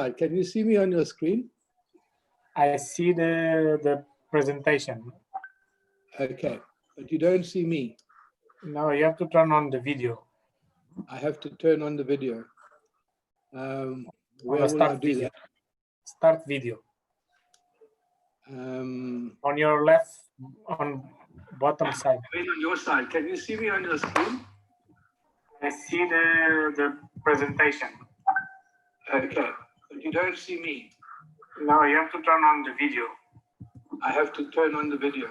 side. Can you see me on your screen? I see the presentation. Okay, but you don't see me. No, you have to turn on the video. I have to turn on the video. Where will Start I do video. that? Start video. On your left, on bottom side. Wait, on your side. Can you see me on your screen? I see the presentation. Okay, but you don't see me. No, you have to turn on the video. I have to turn on the video.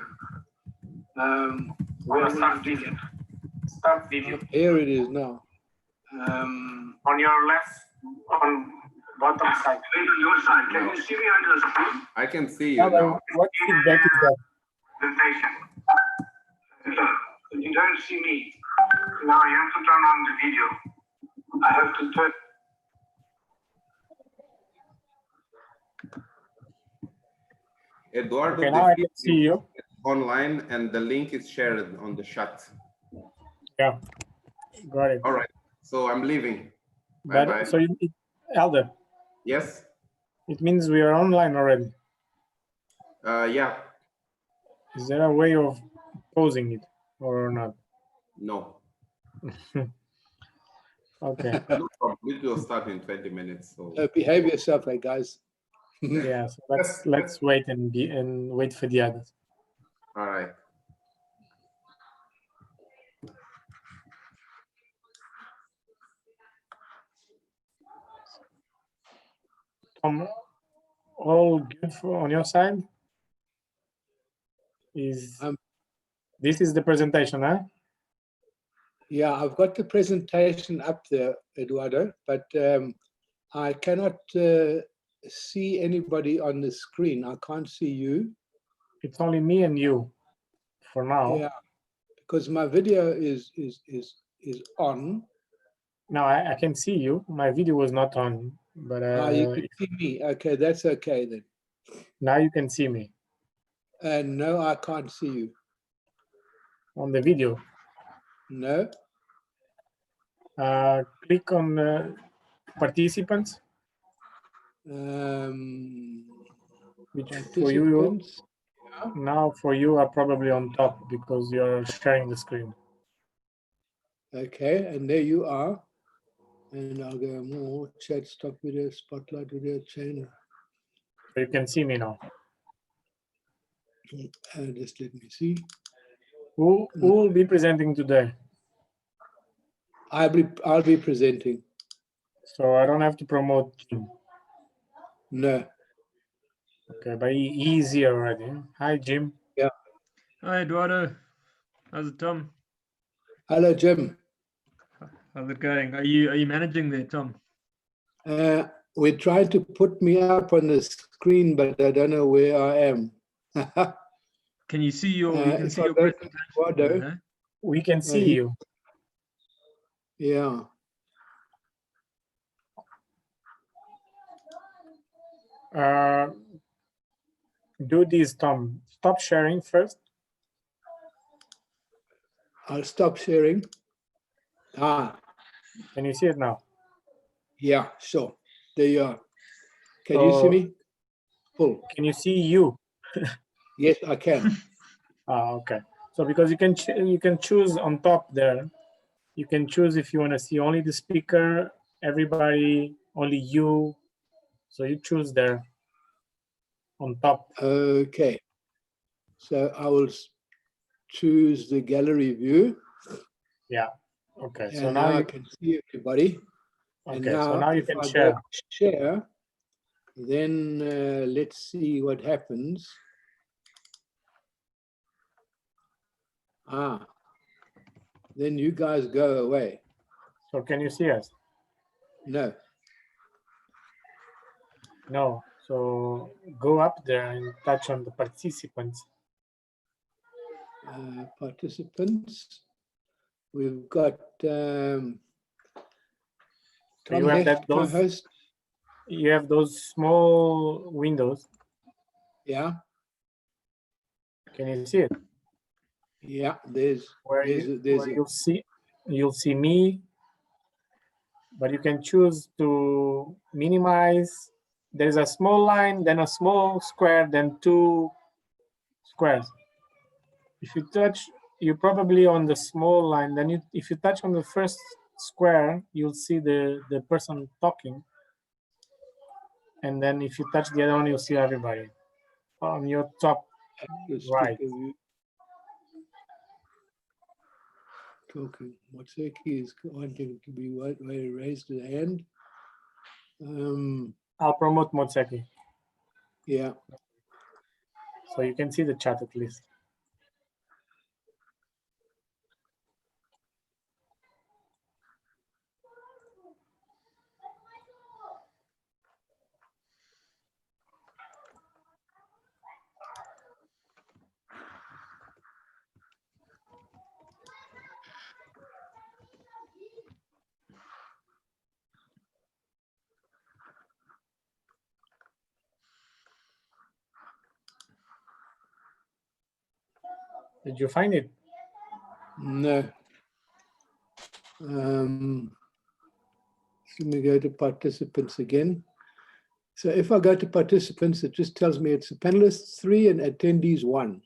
Where will I do that? Start video. Here it is now. On your left, on bottom side. Wait, on your side. Can you see me on your screen? I can see you now. What feedback is that? Presentation. Okay, but you don't see me. No, you have to turn on the video. I have to turn. Eduardo, Okay, now I can see you. online and the link is shared on the chat. Yeah, got it. All right, so I'm leaving. Bye-bye. So, Elder, Yes? it means we are online already. Yeah, Is there a way of pausing it or not? no. Okay. No problem. It will start in 20 minutes. So Behave yourself, hey guys. Yeah, so let's wait and wait for the others. all right. Tom, all good on your side? This is the presentation, huh? Yeah, I've got the presentation up there, Eduardo, but I cannot see anybody on the screen. I can't see you. It's only me and you for now. Yeah, because my video is on. No, I can see you. My video was not on, but You can see me. Okay, that's okay then. now you can see me No, I can't see you. on the video. No. Click on participants. Which for you now for you are probably on top because you're sharing the screen. Okay, and there you are. And I'll go more chat, stop video, spotlight video, channel. So you can see me now. Just let me see. Who will be presenting today? I'll be presenting. So I don't have to promote Jim. No. Okay, but he's here already. Hi, Jim. Yeah. Hi, Eduardo. How's it, Tom? Hello, Jim. How's it going? Are you managing there, Tom? We're trying to put me up on the screen, but I don't know where I am. Can you see your? You can see your presentation. Huh? We can see you. Yeah. Do this, Tom. Stop sharing first. I'll stop sharing. Can you see it now? Yeah, sure. There you are. Can you see me? Full. Can you see you? Yes, I can. Okay. So because you can choose on top there. You can choose if you want to see only the speaker, everybody, only you. So you choose there on top. Okay. So I will choose the gallery view. Yeah. Okay. And so now I can see everybody. Okay. And So now you can if I share. go share, then let's see what happens. Then you guys go away. So can you see us? No. No. So go up there and touch on the participants. Participants. We've got Tom you have co-host. You have those small windows. Yeah. Can you see it? Yeah, there's you'll see me, but you can choose to minimize there's a small line, then a small square, then two squares. If you touch, you're probably on the small line. Then if you touch on the first square, you'll see the person talking. And then if you touch the other one, you'll see everybody on your top right. Talking. Motseki is wanting to be raised a hand. I'll promote Motseki. Yeah. So you can see the chat at least. Did you find it? No. Let me go to participants again. So if I go to participants, it just tells me it's panelists 3 and attendees 1.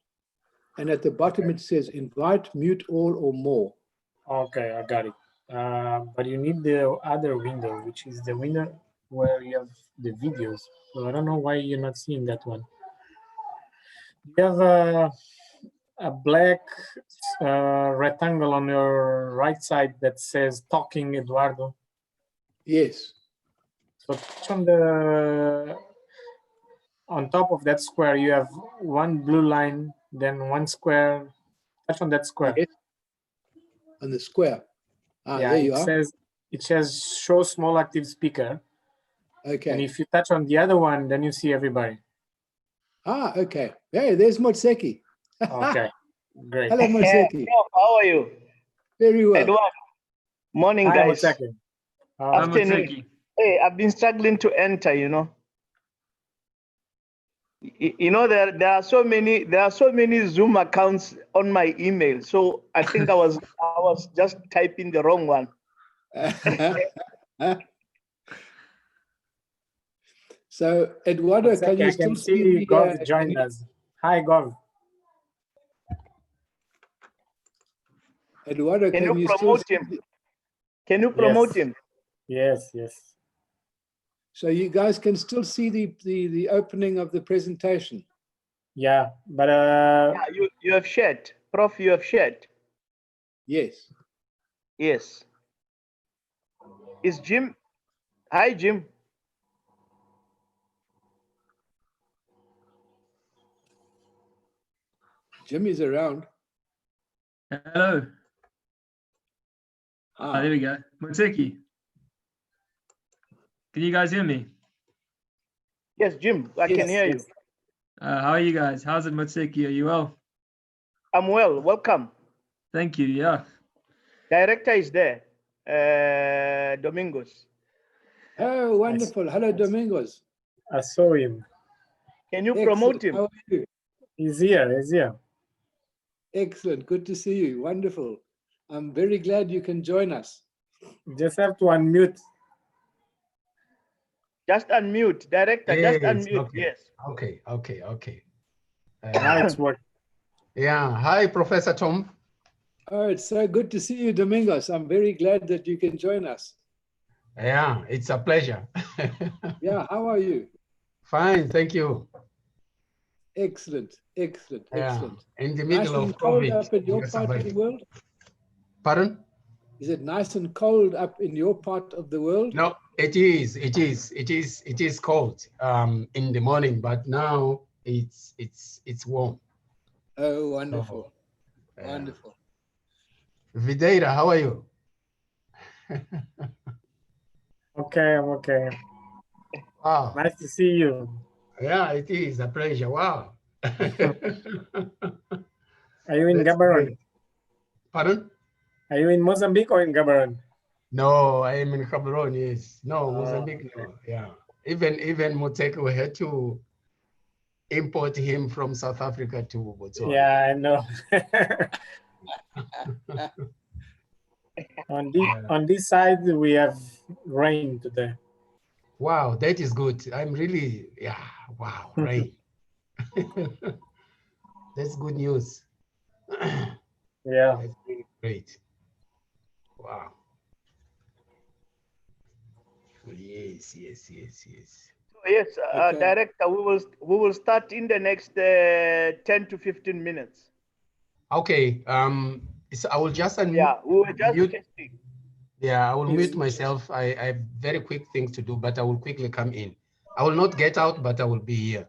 And at the bottom it says invite, mute all or more. Okay, I got it. But you need the other window, which is the window where you have the videos. So I don't know why you're not seeing that one. You have a black rectangle on your right side that says talking Eduardo. Yes. So touch on top of that square, you have one blue line, then one square. Touch on that square. Yes. On the square. Yeah, there you are. It says show small active speaker. Okay. And if you touch on the other one, then you see everybody. Okay. Hey, there's Motseki. Okay, great. Hello, Motseki. How are you? Very well. Edward. Morning, Hi, guys. Motseki. Afternoon. Hey, I've been struggling to enter, you know. You know, there are so many Zoom accounts on my email. So I think I was just typing the wrong one. So Eduardo, Motseki, can you still see Gov joined us? Hi, Gov. Eduardo, can you promote him? Can you promote him? Yes. So you guys can still see the opening of the presentation. Yeah, but yeah, you have shared, Prof. You have shared. Yes. Yes. Is Jim? Hi, Jim. Jim is around. Hello. There we go. Motseki. Can you guys hear me? Yes, Jim, I can hear you. How are you guys? How's it, Motseki? Are you well? I'm well. Welcome. Thank you. Yeah. Director is there. Domingos. Oh, wonderful. Hello, Domingos. I saw him. Can you promote him? How are you? He's here. Excellent. Good to see you. Wonderful. I'm very glad you can join us. You just have to unmute. Just unmute, Director. Yes, just unmute. okay. Yes. Okay. Now it's working. Yeah. Hi, Professor Tom. Oh, it's so good to see you, Domingos. I'm very glad that you can join us. Yeah, it's a pleasure. Yeah. How are you? Fine, thank you. Excellent. Yeah. In the Nice middle and of cold COVID. up in your part of the world? Pardon? Is it nice and cold up in your part of the world? No, it is cold in the morning, but now it's warm. Oh, wonderful. So, yeah. Wonderful. Videira, how are you? Okay, I'm okay. Wow. Nice to see you. Yeah, it is a pleasure. Wow. Are you in That's Gaborone? great. Pardon? Are you in Mozambique or in Gaborone? No, I am in Gaborone, yes. No, Mozambique, no. Yeah. Even Motseki, we had to import him from South Africa to Botswana. Yeah, I know. On this side, we have rain today. Wow, that is good. I'm really, yeah, wow, right. That's good news. Yeah. That's really great. Wow. Yes, yes, yes, yes. Yes, Okay. Director, we will start in the next 10 to 15 minutes. Okay. So I will just unmute. Yeah, we were just mute. testing. Yeah, I will Yes. mute myself. I have very quick things to do, but I will quickly come in. I will not get out, but I will be here.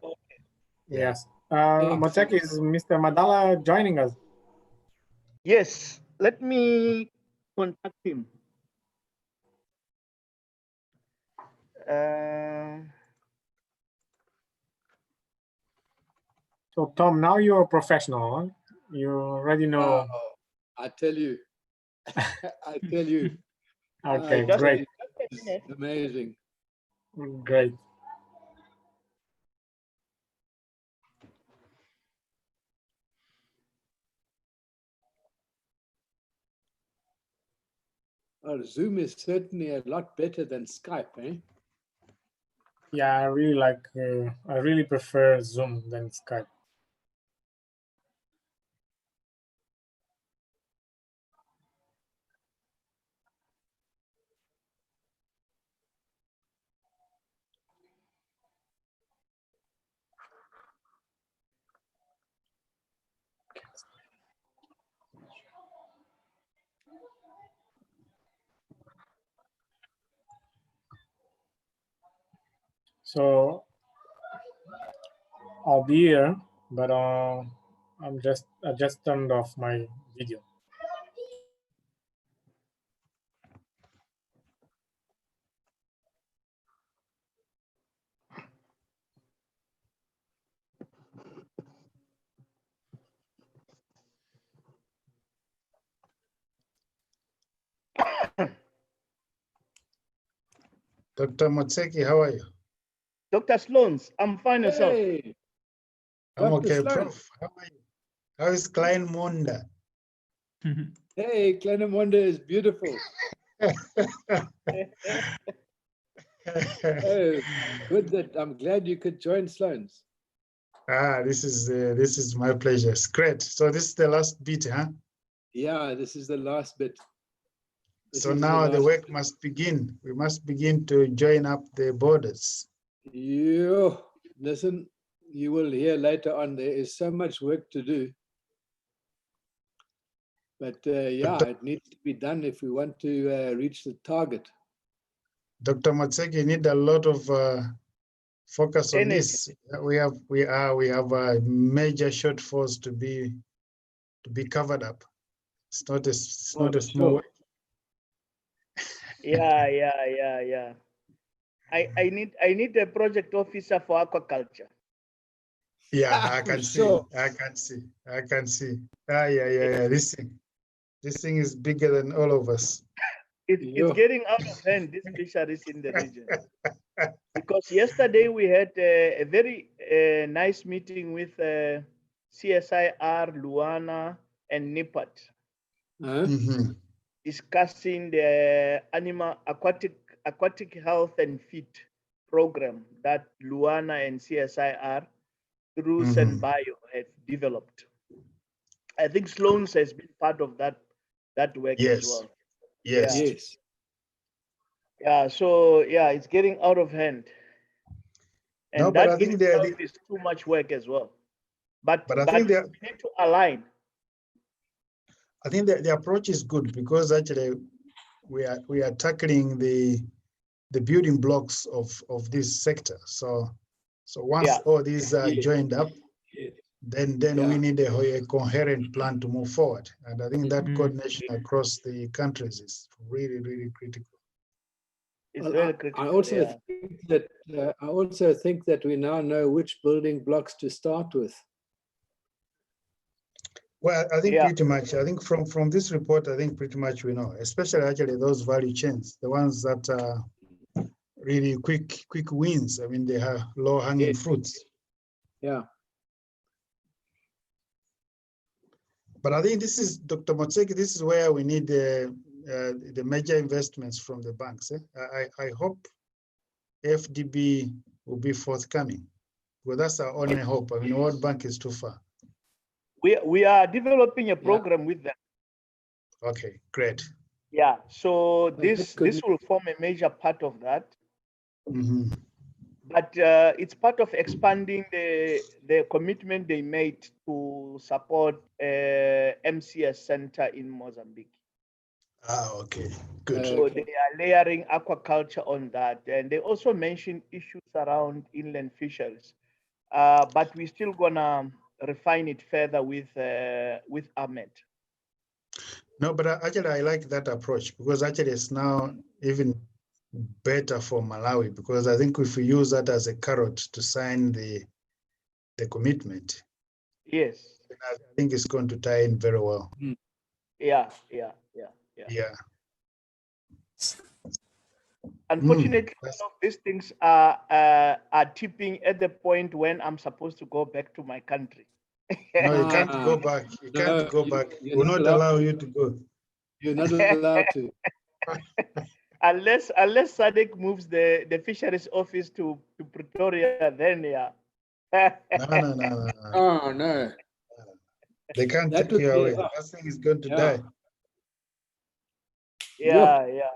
Yeah. Yes. Moteki, is Mr. Madala joining us? Yes, let me contact him. So Tom, now you're a professional. Huh? You already know. Oh, I tell you, I tell you. Okay, just great. It's amazing. Great. Oh, Zoom is certainly a lot better than Skype, eh? Yeah, I really like. I really prefer Zoom than Skype. So I'll be here, but I just turned off my video. Dr. Motseki, how are you? Dr. Sloans, I'm fine yourself. Hey, I'm Dr. okay, Sloan. Prof. How are you? How is Klein Munda? Hey, Klenemonde is beautiful. Oh, good that I'm glad you could join Sloan's. This is my pleasure. It's great. So this is the last bit, huh? Yeah, this is the last bit. This So is now the last work bit. must begin. We must begin to join up the borders. You listen, you will hear later on, there is so much work to do. But yeah, it needs to be done if we want to reach the target. Dr. Motseki, you need a lot of focus on Energy. this. We have a major shortfalls to be covered up. It's not a small Sure. work. Yeah. I need a project officer for aquaculture. Yeah, I can see. Sure. I can see. Yeah. This thing is bigger than all of us. It's Yeah. getting out of hand, these fisheries in the region. Because yesterday we had a very nice meeting with CSIR, Luana, and NIPAT, Huh? Mhm. discussing the aquatic health and feed program that Luana and CSIR through Bio have developed. I think Sloan's has been part of that work as Yes. well. Yes. Yes. Yeah, so yeah, it's getting out of hand. And No, but I that in think itself is too much work as well. But I think we need to align. I think the approach is good because actually we are tackling the building blocks of this sector. So once all these are joined up, then we need a coherent plan to move forward. And I think that coordination across the countries is really, really critical. It's Well, very critical. I also think that we now know which building blocks to start with. Well, I think pretty much. I think from this report, I think pretty much we know, especially actually those value chains, the ones that are really quick wins. I mean, they have low hanging fruits. Yeah. But I think this is, Dr. Motseki, this is where we need the major investments from the banks. I hope FDB will be forthcoming. Well, that's our only hope. I mean, World Bank is too far. We are developing a program with them. Okay, great. Yeah, so that's this good. will form a major part of that. Mhm. But it's part of expanding the commitment they made to support MCS Center in Mozambique. Ah, okay, good. So they are layering aquaculture on that. And they also mentioned issues around inland fisheries. But we're still gonna refine it further with Ahmed. No, but actually I like that approach because actually it's now even better for Malawi because I think if we use that as a carrot to sign the commitment, Yes. then I think it's going to tie in very well. Yeah. Yeah. Unfortunately, That's- all of these things are tipping at the point when I'm supposed to go back to my country. No, you can't go back. You can't go back. We'll not allow you to go. You're not allowed to. unless SADC moves the fisheries office to Pretoria, then yeah. No. Oh, no. They can't That take you would be- away. That thing is going to Yeah. die. Yeah.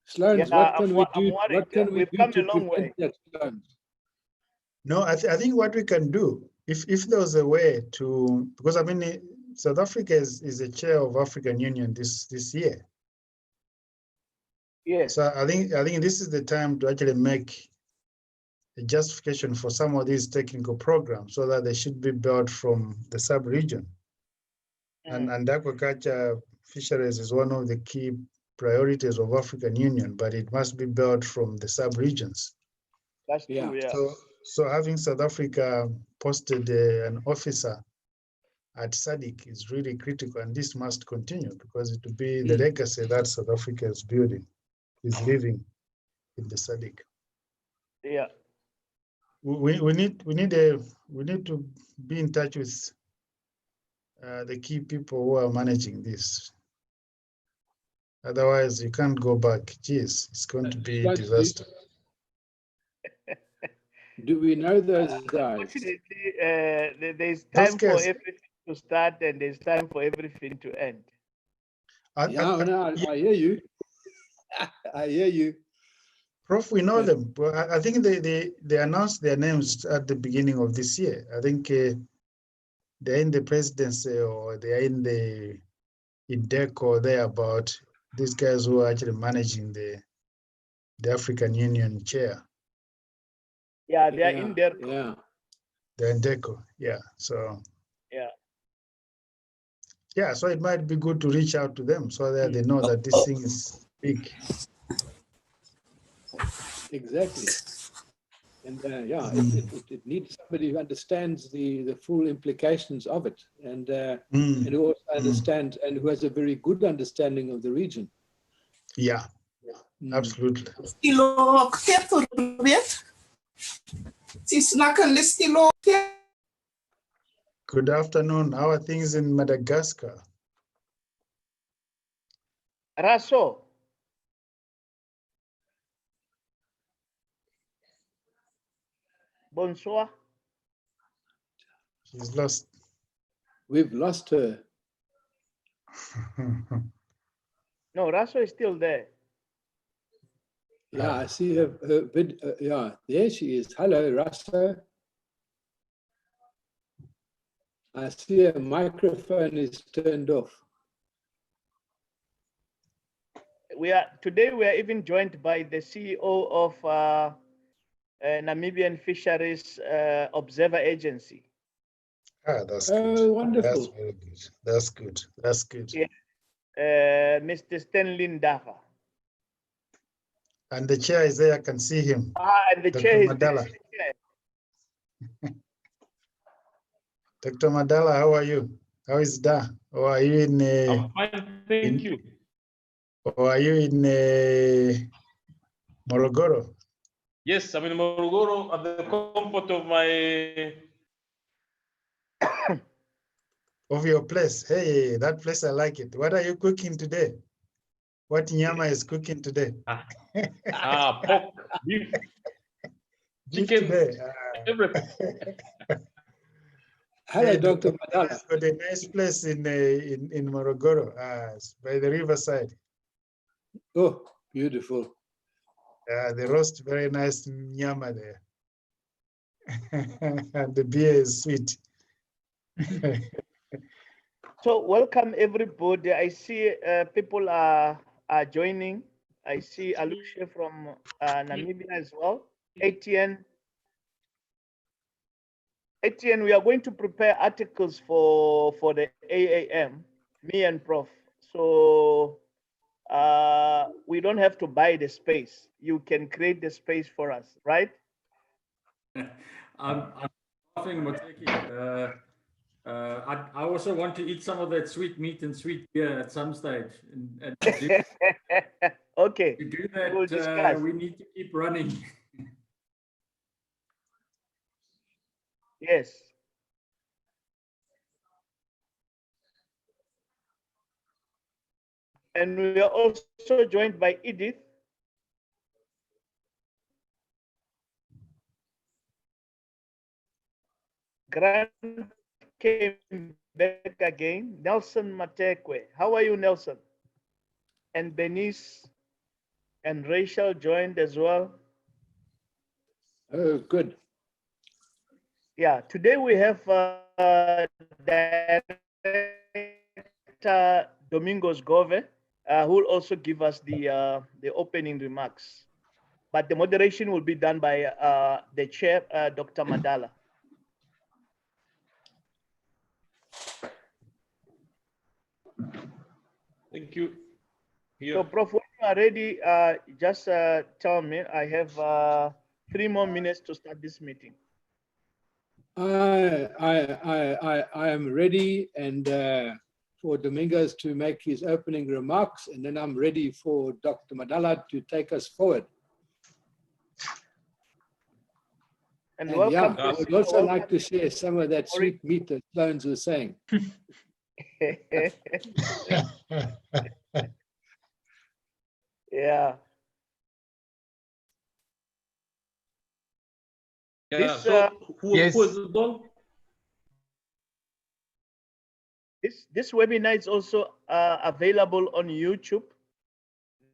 Sloans, Yeah, what can I'm we I'm do? worried. What can we We've do come to a long prevent way. that, Sloans? No, I think what we can do, if there was a way to, because I mean, South Africa is a chair of African Union this year. Yes. So I think this is the time to actually make a justification for some of these technical programs so that they should be built from the sub-region. And aquaculture fisheries is one of the key priorities of African Union, but it must be built from the sub-regions. That's Yeah. true. Yeah. So having South Africa posted an officer at SADC is really critical, and this must continue because it will be the legacy that South Africa is building, is living in the SADC. Yeah. We need to be in touch with the key people who are managing this. Otherwise, you can't go back. Jeez, it's going to be a disaster. Do we know those guys? Unfortunately, there's time for everything to start and there's time for everything to end. I hear you. I hear you. Prof, we know them. Well, I think they announced their names at the beginning of this year. I think they're in the presidency or they're in DECO there about these guys who are actually managing the African Union chair. Yeah, they are in there. Yeah. They're in DECO, yeah. So yeah, so it might be good to reach out to them so that they know that this thing is big. Exactly. And it needs somebody who understands the full implications of it and who also understands and who has a very good understanding of the region. Yeah, absolutely. Good afternoon. How are things in Madagascar? Raso. Bonsoir. She's lost. We've lost her. No, Raso is still there. Yeah, I see her yeah, there she is. Hello, Raso. I see her microphone is turned off. Today we are even joined by the CEO of Namibian Fisheries Observer Agency. Ah, that's good. Oh, wonderful. That's very good. That's good. That's good. Yeah. Mr. Stanley Ndaha. And the chair is there. I can see him. And the Dr. chair is Madala. there. Dr. Madala, how are you? How is Da? Or are you in? I'm fine, thank you. Or are you in Morogoro? Yes, I'm in Morogoro at the comfort of my. Of your place. Hey, that place, I like it. What are you cooking today? what Nyama is cooking today. Pork, beef, Beef chicken, today. everything. Hello, And Dr. He's Madala. got a nice place in Morogoro, it's by the riverside. Oh, beautiful. They roast very nice nyama there. And the beer is sweet. So welcome everybody. I see people are joining. I see Alusha from Namibia as well. Etienne, we are going to prepare articles for the AAM, me and Prof. So we don't have to buy the space. You can create the space for us, right? I'm laughing, Moteki. I also want to eat some of that sweet meat and sweet beer at some stage. And Okay. to do We'll that, discuss. we need to keep running. Yes. And we are also joined by Edith. Grant came back again. Nelson Matekwe. How are you, Nelson? And Benice and Rachel joined as well. Oh, good. Yeah, today we have Director Domingos Gove, who will also give us the opening remarks. But the moderation will be done by the chair, Dr. Madala. Thank you. Here. So, Prof, when you are ready, just tell me. I have 3 more minutes to start this meeting. I am ready, and for Domingos to make his opening remarks, and then I'm ready for Dr. Madala to take us forward. And And welcome. yeah, I would also like to share some of that sweet meat that Sloans was saying. Yeah. Yeah, This, so who Yes. is it on? This webinar is also available on YouTube.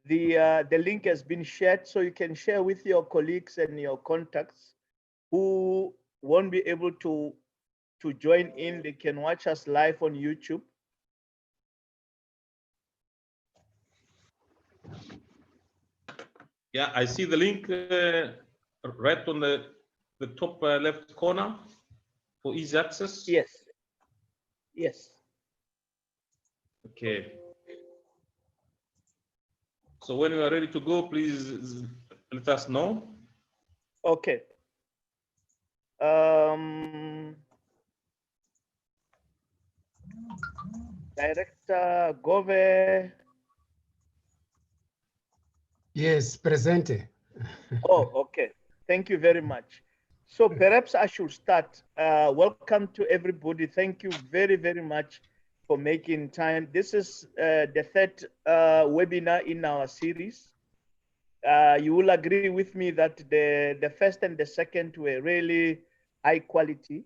The link has been shared, so you can share with your colleagues and your contacts who won't be able to join in. They can watch us live on YouTube. Yeah, I see the link right on the top left corner for easy access. Yes. Yes. Okay. So when you are ready to go, please let us know. Okay. Director Gove. Yes, presente. Oh, okay. Thank you very much. So perhaps I should start. Welcome to everybody. Thank you very, very much for making time. This is the third webinar in our series. You will agree with me that the first and the second were really high quality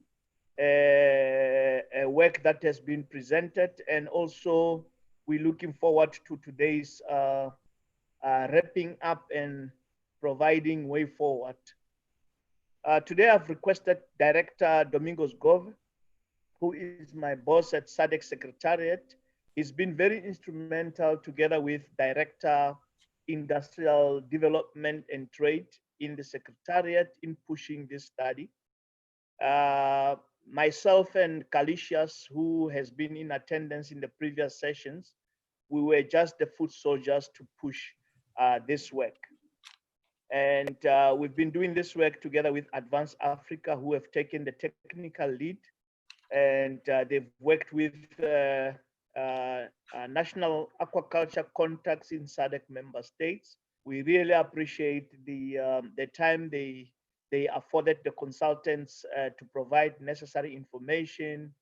work that has been presented. And also we're looking forward to today's wrapping up and providing way forward. Today I've requested Director Domingos Gove, who is my boss at SADC Secretariat. He's been very instrumental together with Director Industrial Development and Trade in the Secretariat in pushing this study. Myself and Kalicious, who has been in attendance in the previous sessions, we were just the foot soldiers to push this work. And we've been doing this work together with Advance Africa, who have taken the technical lead, and they've worked with national aquaculture contacts in SADC member states. We really appreciate the time they afforded the consultants to provide necessary information,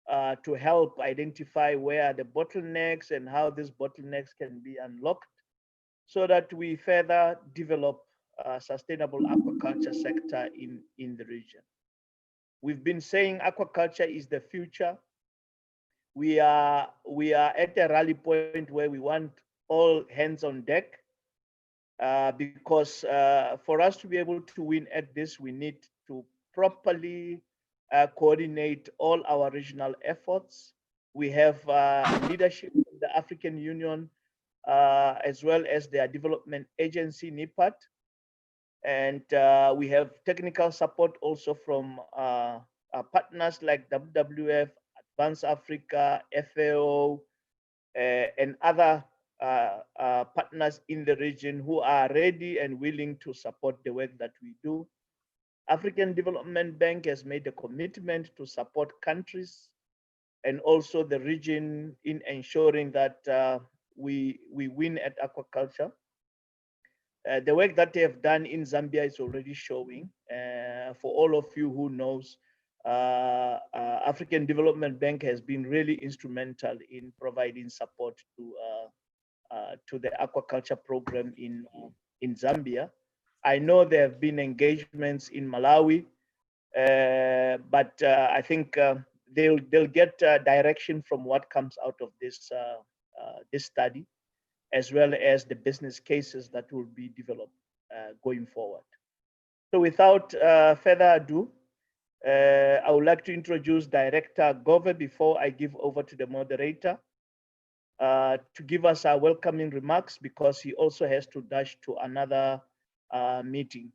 to help identify where are the bottlenecks and how these bottlenecks can be unlocked so that we further develop a sustainable aquaculture sector in the region. We've been saying aquaculture is the future. We are at a rally point where we want all hands on deck because for us to be able to win at this, we need to properly coordinate all our regional efforts. We have leadership from the African Union as well as their development agency, NIPAD. And we have technical support also from our partners like WWF, Advance Africa, FAO, and other partners in the region who are ready and willing to support the work that we do. African Development Bank has made a commitment to support countries and also the region in ensuring that we win at aquaculture. The work that they have done in Zambia is already showing. For all of you who knows, African Development Bank has been really instrumental in providing support to the aquaculture program in Zambia. I know there have been engagements in Malawi, but I think they'll get direction from what comes out of this this study, as well as the business cases that will be developed going forward. So without further ado, I would like to introduce Director Gove before I give over to the moderator to give us our welcoming remarks, because he also has to dash to another meeting.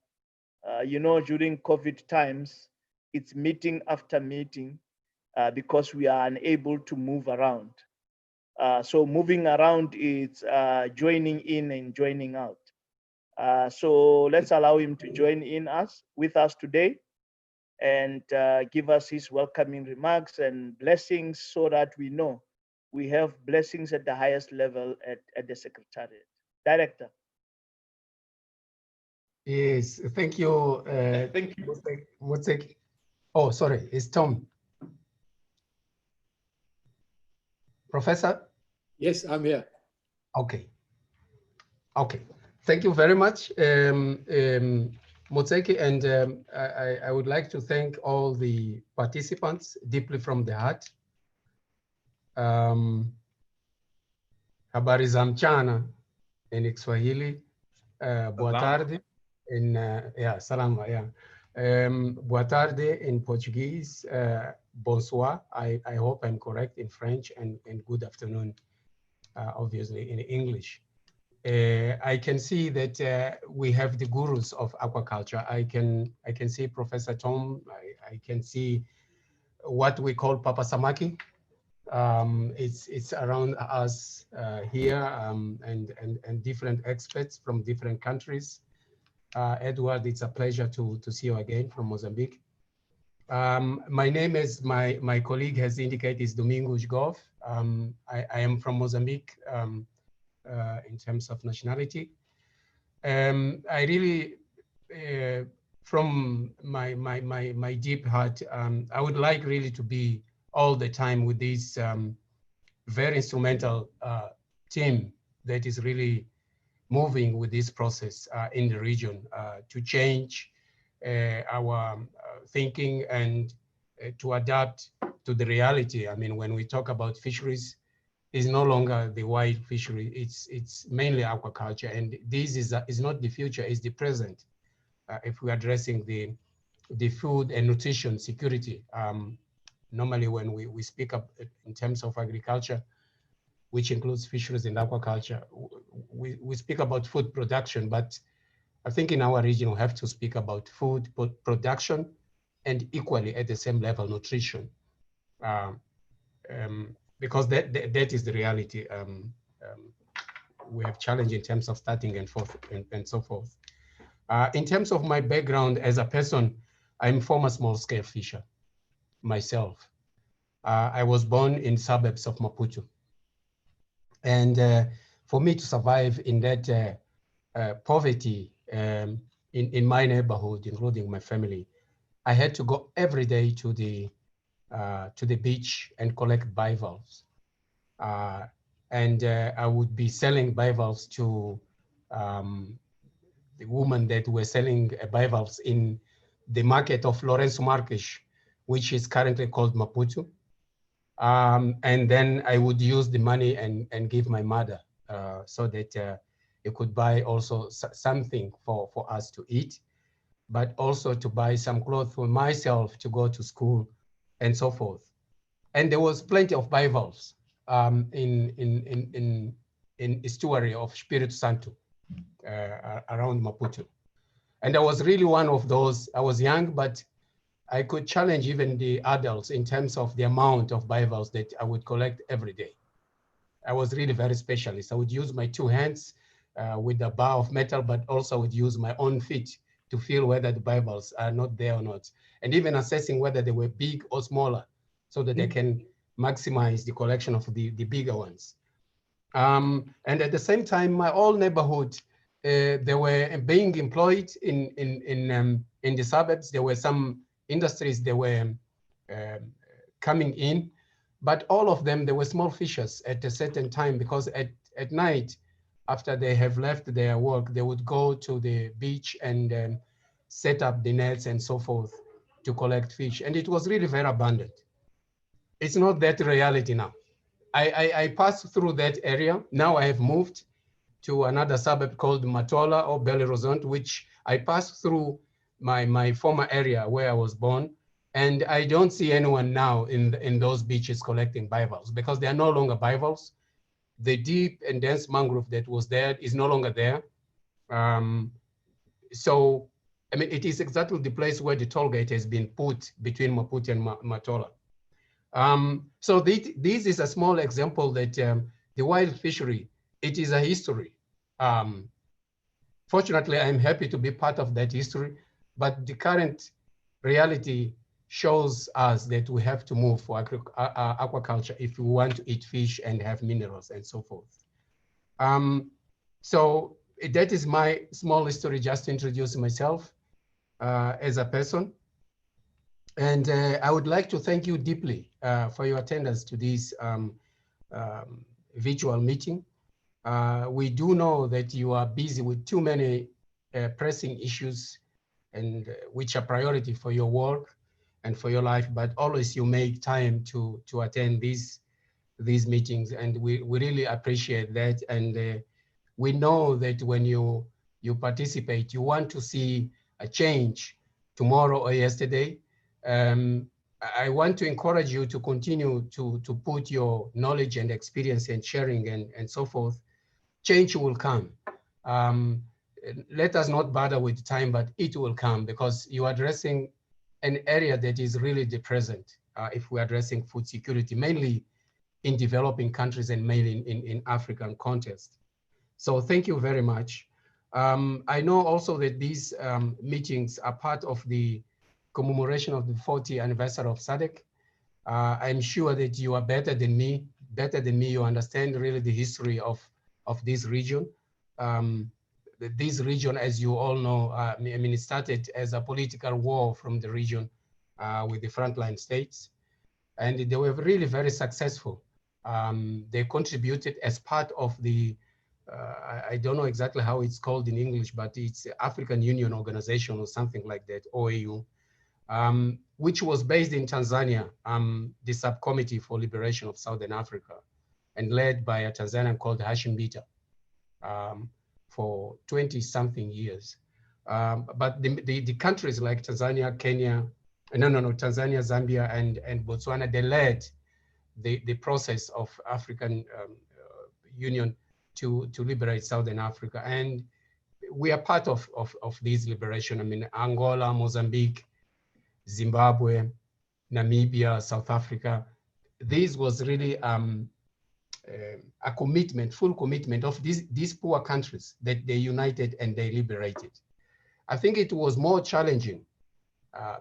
You know, during COVID times, it's meeting after meeting because we are unable to move around. So moving around is joining in and joining out. So let's allow him to join in with us today and give us his welcoming remarks and blessings so that we know we have blessings at the highest level at the Secretariat. Director. Yes, thank you. Thank you. Mutseki. Oh, sorry, it's Tom. Professor? Yes, I'm here. Okay. Okay. Thank you very much, Mutseki, and I would like to thank all the participants deeply from the heart. Habari za mchana in Kiswahili, boa tarde in salama, boa tarde in Portuguese, bonsoir. I hope I'm correct in French, and good afternoon, obviously in English. I can see that we have the gurus of aquaculture. I can see Professor Tom. I can see what we call Papa Samaki. It's around us here, and different experts from different countries. Edward, it's a pleasure to see you again from Mozambique. My name, as my colleague has indicated, is Domingos Gove. I am from Mozambique in terms of nationality. I really, from my deep heart, I would like really to be all the time with this very instrumental team that is really moving with this process in the region to change our thinking and to adapt to the reality. I mean, when we talk about fisheries, it's no longer the wild fishery, it's mainly aquaculture, and this is not the future, it's the present. If we're addressing the food and nutrition security, normally when we speak up in terms of agriculture, which includes fisheries and aquaculture, we speak about food production, but I think in our region, we have to speak about food production and equally at the same level, nutrition, because that is the reality. We have challenge in terms of starting and so forth. In terms of my background as a person, I'm former small-scale fisher myself. I was born in suburbs of Maputo. And for me to survive in that poverty in my neighborhood, including my family, I had to go every day to the to the beach and collect bivalves. And I would be selling bivalves to the women that were selling bivalves in the market of Lourenço Marques, which is currently called Maputo. And then I would use the money and give my mother so that it could buy also something for us to eat, but also to buy some clothes for myself to go to school and so forth. And there was plenty of bivalves in estuary of Espírito Santo around Maputo. And I was really one of those. I was young, but I could challenge even the adults in terms of the amount of bivalves that I would collect every day. I was really very specialist. I would use my two hands with a bar of metal, but also would use my own feet to feel whether the bivalves are not there or not. And even assessing whether they were big or smaller so that they can maximize the collection of the bigger ones. And at the same time, my whole neighborhood, they were being employed in the suburbs. There were some industries that were coming in, but all of them, they were small fishers at a certain time, because at night, after they have left their work, they would go to the beach and set up the nets and so forth to collect fish. And it was really very abundant. It's not that reality now. I passed through that area. Now I have moved to another suburb called Matola or Belo Horizonte, which I passed through my former area where I was born. And I don't see anyone now in those beaches collecting bivalves, because they are no longer bivalves. The deep and dense mangrove that was there is no longer there. So, I mean, it is exactly the place where the toll gate has been put between Maputo and Matola. So this is a small example that the wild fishery, it is a history. Fortunately, I'm happy to be part of that history, but the current reality shows us that we have to move for aquaculture if we want to eat fish and have minerals and so forth. So that is my small history, just to introduce myself as a person. And I would like to thank you deeply for your attendance to this virtual meeting. We do know that you are busy with too many pressing issues, and which are priority for your work and for your life, but always you make time to attend these meetings, and we really appreciate that. And we know that when you participate, you want to see a change tomorrow or yesterday. I want to encourage you to continue to put your knowledge and experience and sharing and so forth. Change will come. Let us not bother with time, but it will come, because you are addressing an area that is really the present. If we're addressing food security, mainly in developing countries and mainly in African context. So thank you very much. I know also that these meetings are part of the commemoration of the 40th anniversary of SADC. I'm sure that you are better than me. You understand really the history of this region. This region, as you all know, I mean, it started as a political war from the region with the frontline states, and they were really very successful. They contributed as part of the, I don't know exactly how it's called in English, but it's African Union Organization or something like that, OAU, which was based in Tanzania, the Subcommittee for Liberation of Southern Africa, and led by a Tanzanian called Hashim Bita for 20-something years. But the countries like Tanzania, Kenya, Tanzania, Zambia, and Botswana, they led the process of African Union to liberate Southern Africa. And we are part of this liberation. I mean, Angola, Mozambique, Zimbabwe, Namibia, South Africa. This was really a commitment, full commitment of these poor countries that they united and they liberated. I think it was more challenging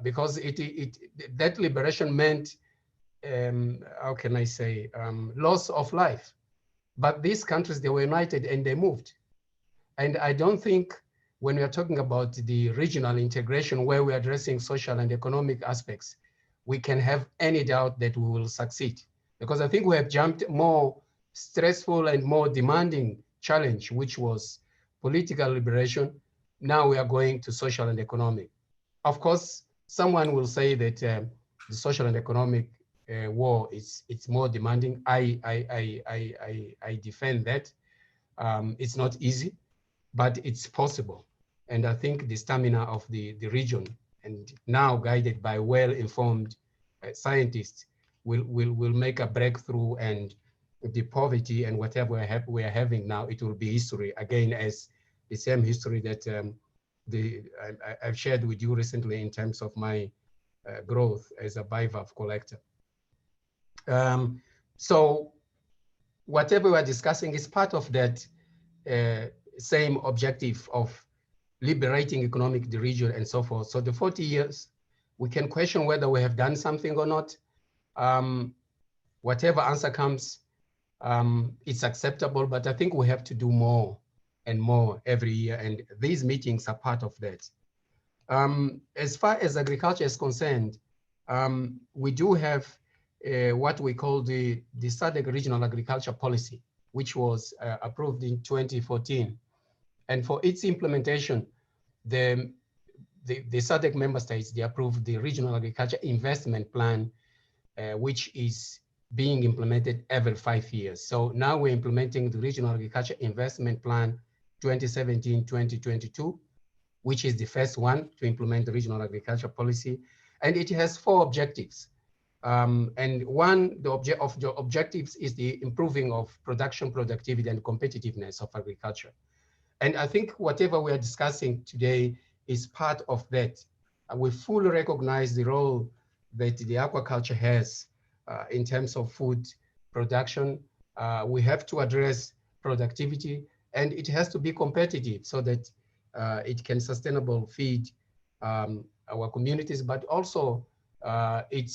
because that liberation meant, how can I say, loss of life. But these countries, they were united and they moved. And I don't think when we are talking about the regional integration where we're addressing social and economic aspects, we can have any doubt that we will succeed. Because I think we have jumped more stressful and more demanding challenge, which was political liberation. Now we are going to social and economic. Of course, someone will say that the social and economic war it's more demanding. I defend that. It's not easy, but it's possible. And I think the stamina of the region, and now guided by well-informed scientists, will make a breakthrough, and the poverty and whatever we are having now, it will be history again, as the same history that I've shared with you recently in terms of my growth as a bivalve collector. So whatever we're discussing is part of that same objective of liberating economic the region and so forth. So the 40 years, we can question whether we have done something or not. Whatever answer comes, it's acceptable, but I think we have to do more and more every year, and these meetings are part of that. As far as agriculture is concerned, we do have what we call the SADC Regional Agriculture Policy, which was approved in 2014. And for its implementation, the SADC member states, they approved the Regional Agriculture Investment Plan, which is being implemented every 5 years. So now we're implementing the Regional Agriculture Investment Plan 2017-2022, which is the first one to implement the Regional Agriculture Policy. And it has 4 objectives. And one of the objectives is the improving of production, productivity, and competitiveness of agriculture. And I think whatever we are discussing today is part of that. We fully recognize the role that the aquaculture has in terms of food production. We have to address productivity, and it has to be competitive so that it can sustainably feed our communities, but also it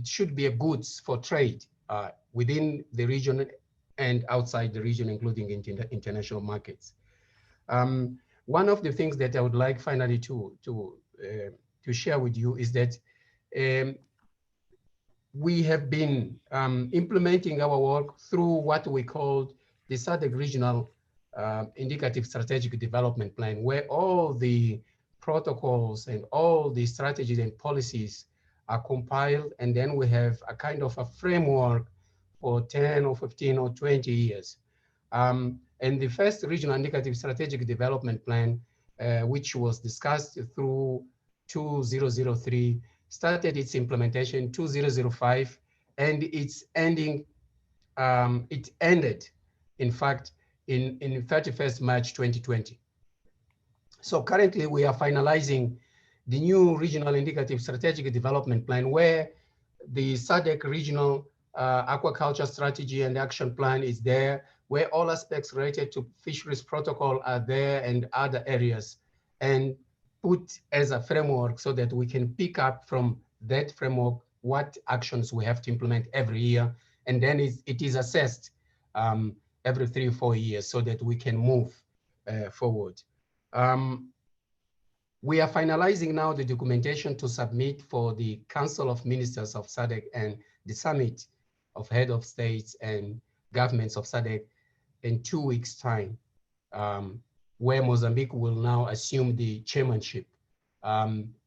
should be a goods for trade within the region and outside the region, including international markets. One of the things that I would like finally to share with you is that we have been implementing our work through what we call the SADC Regional Indicative Strategic Development Plan, where all the protocols and all the strategies and policies are compiled, and then we have a kind of a framework for 10 or 15 or 20 years. And the first Regional Indicative Strategic Development Plan, which was discussed through 2003, started its implementation in 2005, and it's ending, it ended, in fact, in 31st March 2020. So currently we are finalizing the new Regional Indicative Strategic Development Plan, where the SADC Regional Aquaculture Strategy and Action Plan is there, where all aspects related to fisheries protocol are there and other areas, and put as a framework so that we can pick up from that framework what actions we have to implement every year. And then it is assessed every 3 or 4 years so that we can move forward. We are finalizing now the documentation to submit for the Council of Ministers of SADC and the Summit of Head of States and Governments of SADC in 2 weeks' time, where Mozambique will now assume the chairmanship.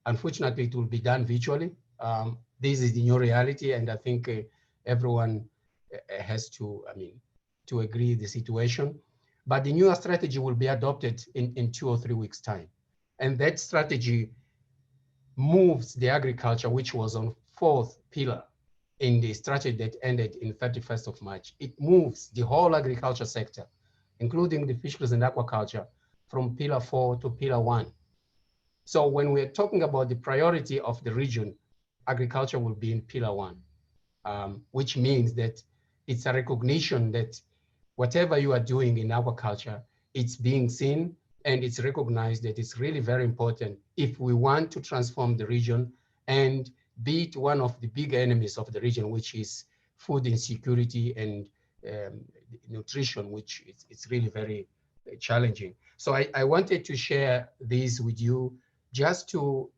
Unfortunately, it will be done virtually. This is the new reality, and I think everyone has to, to agree the situation. But the new strategy will be adopted in 2 or 3 weeks' time. And that strategy moves the agriculture, which was on 4th pillar in the strategy that ended in 31st of March. It moves the whole agriculture sector, including the fisheries and aquaculture, from pillar 4 to pillar 1. So when we're talking about the priority of the region, agriculture will be in pillar 1, which means that it's a recognition that whatever you are doing in aquaculture, it's being seen, and it's recognized that it's really very important if we want to transform the region and beat one of the big enemies of the region, which is food insecurity and nutrition, which it's really very challenging. So I wanted to share this with you just to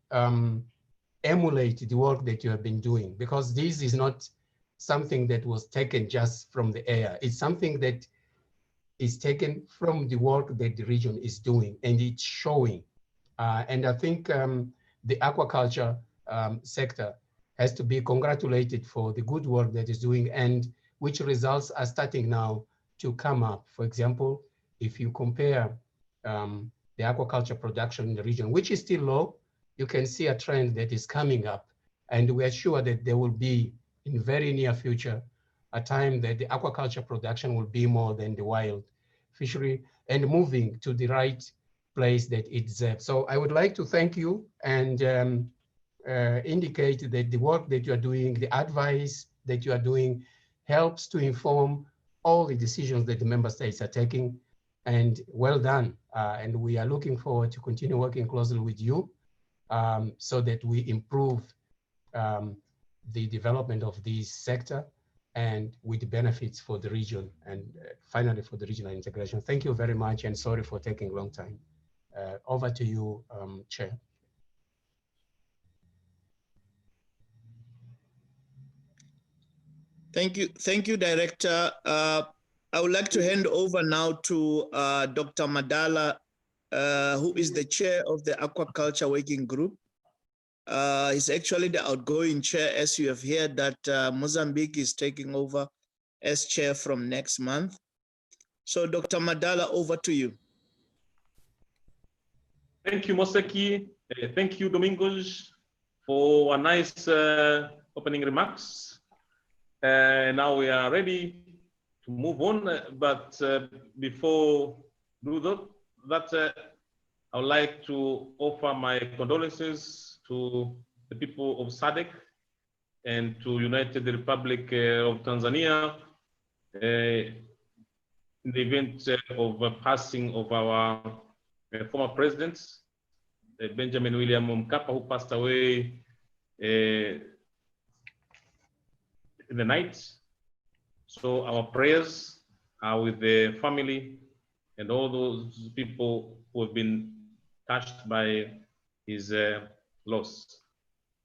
emulate the work that you have been doing, because this is not something that was taken just from the air. It's something that is taken from the work that the region is doing, and it's showing. And I think the aquaculture sector has to be congratulated for the good work that is doing, and which results are starting now to come up. For example, if you compare the aquaculture production in the region, which is still low, you can see a trend that is coming up. And we are sure that there will be, in very near future, a time that the aquaculture production will be more than the wild fishery, and moving to the right place that it deserves. So I would like to thank you and indicate that the work that you are doing, the advice that you are doing, helps to inform all the decisions that the member states are taking. And well done. And we are looking forward to continue working closely with you so that we improve the development of this sector, and with the benefits for the region, and finally for the regional integration. Thank you very much, and sorry for taking a long time. Over to you, Chair. Thank you, Director. I would like to hand over now to Dr. Madala, who is the chair of the Aquaculture Working Group. He's actually the outgoing chair, as you have heard that Mozambique is taking over as chair from next month. So Dr. Madala, over to you. Thank you, Moseki. Thank you, Domingos, for a nice opening remarks. Now we are ready to move on, but before do that, I would like to offer my condolences to the people of SADC and to United Republic of Tanzania in the event of passing of our former president, Benjamin William Mkapa, who passed away in the night. So our prayers are with the family and all those people who have been touched by his loss.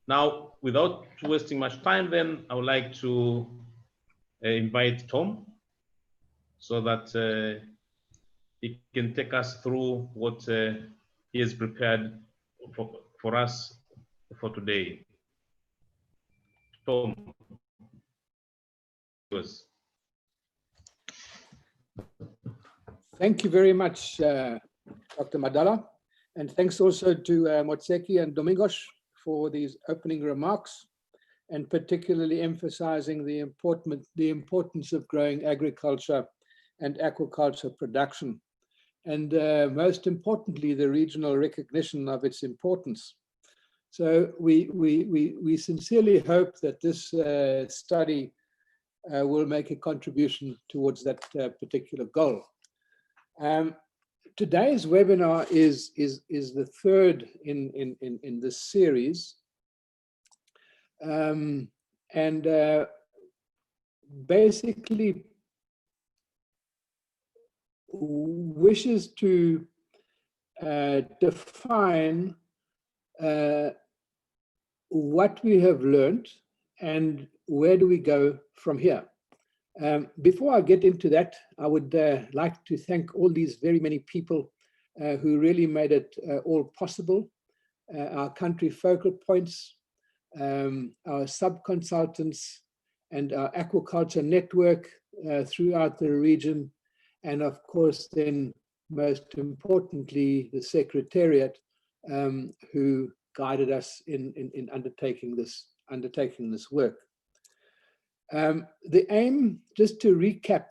Now, without wasting much time, then I would like to invite Tom so that he can take us through what he has prepared for us for today. Tom. Thank you very much, Dr. Madala, and thanks also to Motseki and Domingos for these opening remarks, and particularly emphasizing the importance of growing agriculture and aquaculture production, and most importantly, the regional recognition of its importance. So we sincerely hope that this study will make a contribution towards that particular goal. Today's webinar is the third in this series, and basically wishes to define what we have learned and where do we go from here. Before I get into that, I would like to thank all these very many people who really made it all possible. Our country focal points, our sub-consultants, and our aquaculture network throughout the region, and of course then most importantly the Secretariat who guided us in undertaking this work. The aim, just to recap,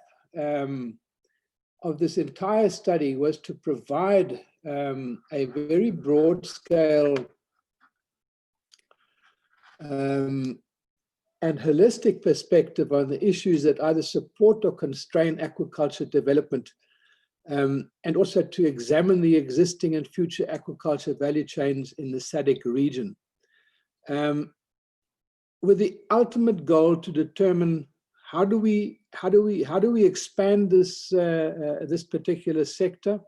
of this entire study was to provide a very broad scale and holistic perspective on the issues that either support or constrain aquaculture development, and also to examine the existing and future aquaculture value chains in the SADC region, with the ultimate goal to determine how do we expand this this particular sector,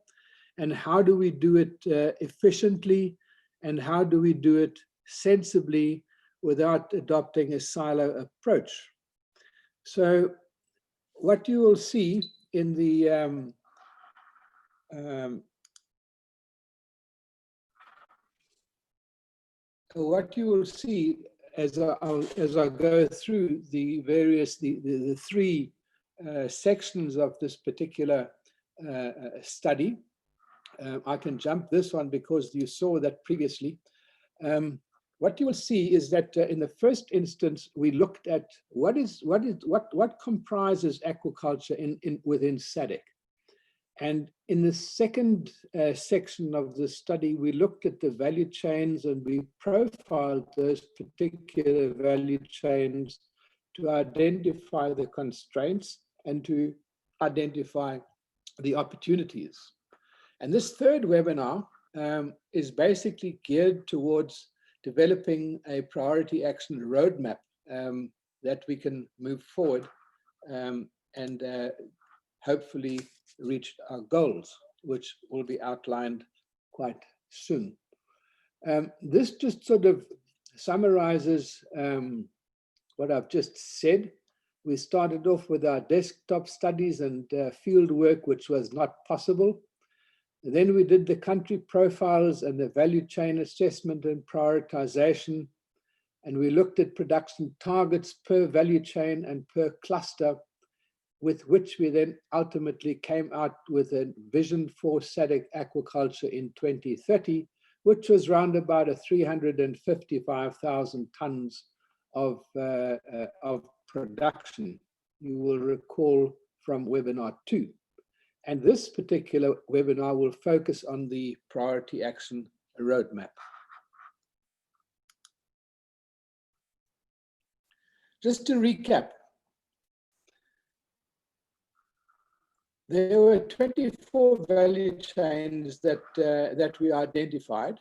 and how do we do it efficiently, and how do we do it sensibly without adopting a silo approach. So what you will see in the what you will see as I go through the various the three sections of this particular study. I can jump this one because you saw that previously. What you will see is that in the first instance, we looked at what comprises aquaculture within SADC. And in the second section of the study, we looked at the value chains and we profiled those particular value chains to identify the constraints and to identify the opportunities. And this third webinar is basically geared towards developing a priority action roadmap that we can move forward and hopefully reach our goals, which will be outlined quite soon. This just sort of summarizes what I've just said. We started off with our desktop studies and field work, which was not possible. Then we did the country profiles and the value chain assessment and prioritization. And we looked at production targets per value chain and per cluster, with which we then ultimately came out with a vision for SADC aquaculture in 2030, which was round about 355,000 tons of production, you will recall from webinar 2. And this particular webinar will focus on the priority action roadmap. Just to recap, there were 24 value chains that we identified,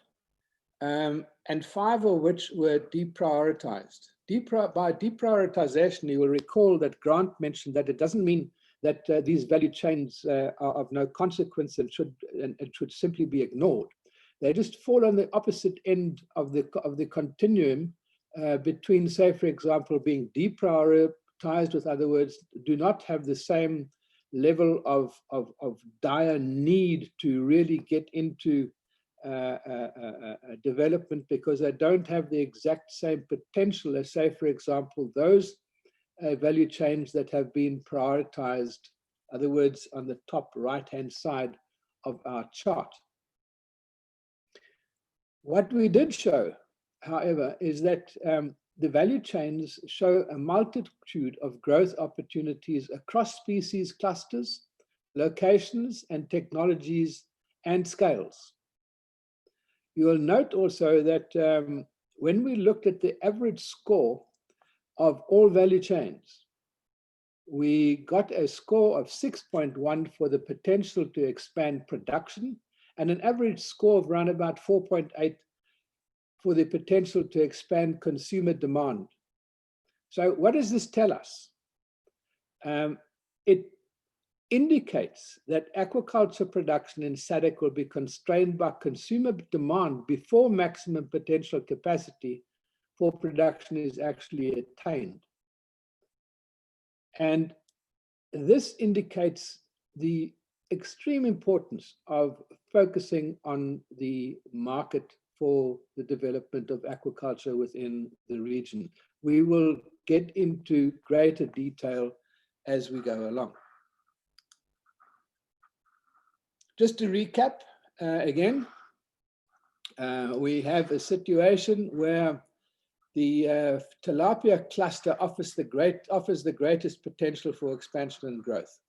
and 5 of which were deprioritized. By deprioritization, you will recall that Grant mentioned that it doesn't mean that these value chains are of no consequence and should simply be ignored. They just fall on the opposite end of the continuum between, say, for example, being deprioritized, with other words, do not have the same level of dire need to really get into development because they don't have the exact same potential as, say, for example, those value chains that have been prioritized, in other words, on the top right-hand side of our chart. What we did show, however, is that the value chains show a multitude of growth opportunities across species clusters, locations, and technologies and scales. You will note also that when we looked at the average score of all value chains, we got a score of 6.1 for the potential to expand production and an average score of around about 4.8 for the potential to expand consumer demand. So what does this tell us? It indicates that aquaculture production in SADC will be constrained by consumer demand before maximum potential capacity for production is actually attained. And this indicates the extreme importance of focusing on the market for the development of aquaculture within the region. We will get into greater detail as we go along. Just to recap again, we have a situation where the tilapia cluster offers the greatest potential for expansion and growth.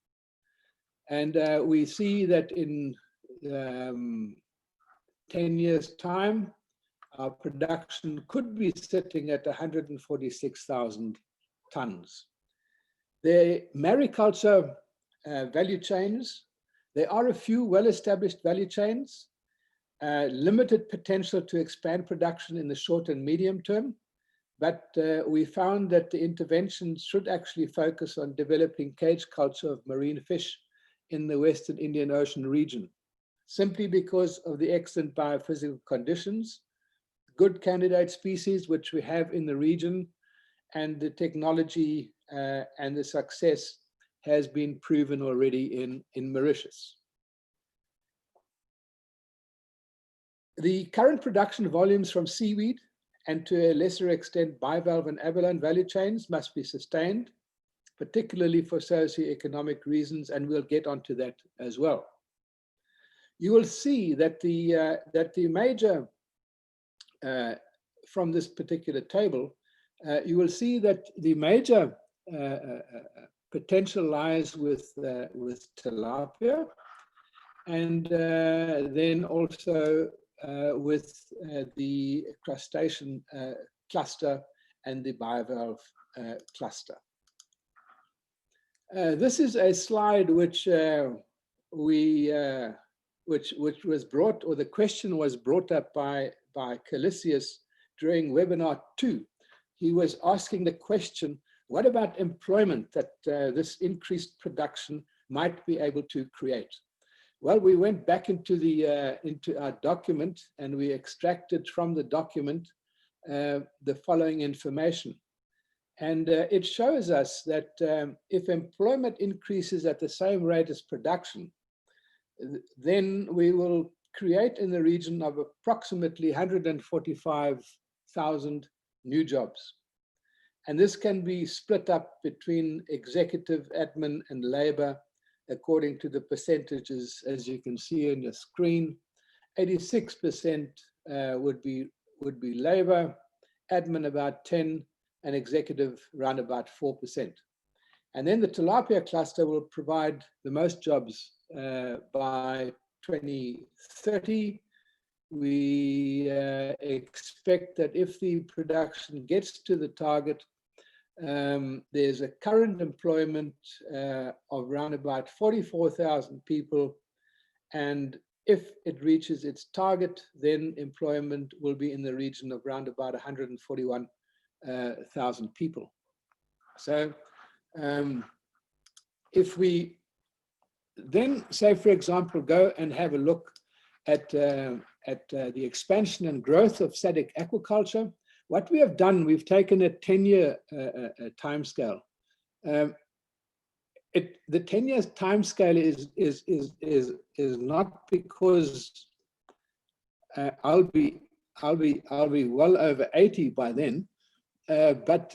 And we see that in 10 years' time, our production could be sitting at 146,000 tons. The mariculture value chains, there are a few well-established value chains, limited potential to expand production in the short and medium term, but we found that the interventions should actually focus on developing cage culture of marine fish in the Western Indian Ocean region, simply because of the excellent biophysical conditions, good candidate species, which we have in the region, and the technology and the success has been proven already in Mauritius. The current production volumes from seaweed and to a lesser extent bivalve and abalone value chains must be sustained, particularly for socioeconomic reasons, and we'll get onto that as well. You will see that the major, from this particular table, you will see that the major potential lies with tilapia, and then also with the crustacean cluster and the bivalve cluster. This is a slide which which was brought, or the question was brought up by Calisius during webinar 2. He was asking the question, what about employment that this increased production might be able to create? Well, we went back into our document, and we extracted from the document the following information. And it shows us that if employment increases at the same rate as production, then we will create in the region of approximately 145,000 new jobs. And this can be split up between executive, admin, and labor according to the percentages, as you can see on your screen. 86% would be labor, admin about 10%, and executive around about 4%. And then the tilapia cluster will provide the most jobs by 2030. We expect that if the production gets to the target, there's a current employment of around about 44,000 people. And if it reaches its target, then employment will be in the region of around about 141,000 people. So if we then say, for example, go and have a look at the expansion and growth of SADC aquaculture, what we have done, we've taken a 10-year timescale. The 10-year timescale is not because I'll be well over 80 by then, but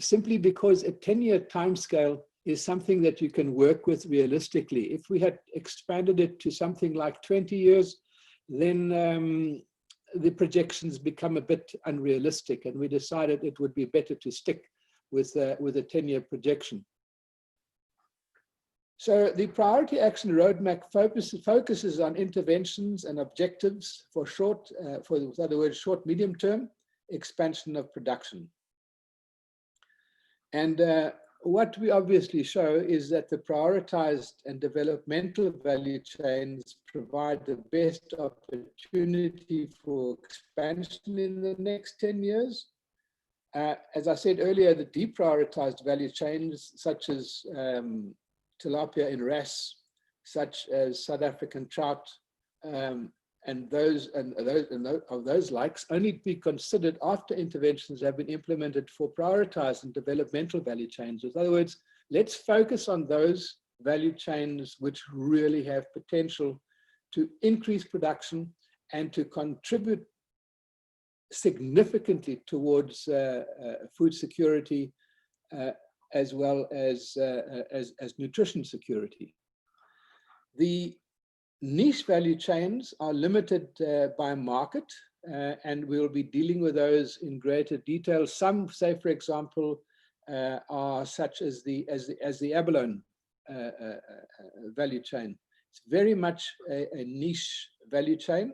simply because a 10-year timescale is something that you can work with realistically. If we had expanded it to something like 20 years, then the projections become a bit unrealistic, and we decided it would be better to stick with a 10-year projection. So the priority action roadmap focuses on interventions and objectives for in other words, short, medium term expansion of production. And what we obviously show is that the prioritized and developmental value chains provide the best opportunity for expansion in the next 10 years. As I said earlier, the deprioritized value chains, such as tilapia in RAS, such as South African trout, and those likes, only be considered after interventions have been implemented for prioritized and developmental value chains. In other words, let's focus on those value chains which really have potential to increase production and to contribute significantly towards food security as well as nutrition security. The niche value chains are limited by market, and we'll be dealing with those in greater detail. Some, say, for example, are such as the abalone value chain. It's very much a niche value chain.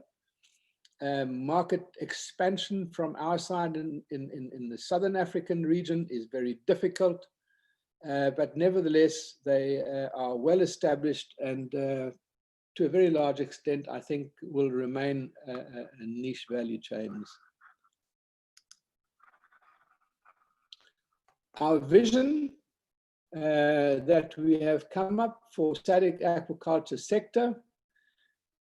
Market expansion from our side in the Southern African region is very difficult, but nevertheless, they are well established and to a very large extent, I think, will remain niche value chains. Our vision that we have come up for SADC aquaculture sector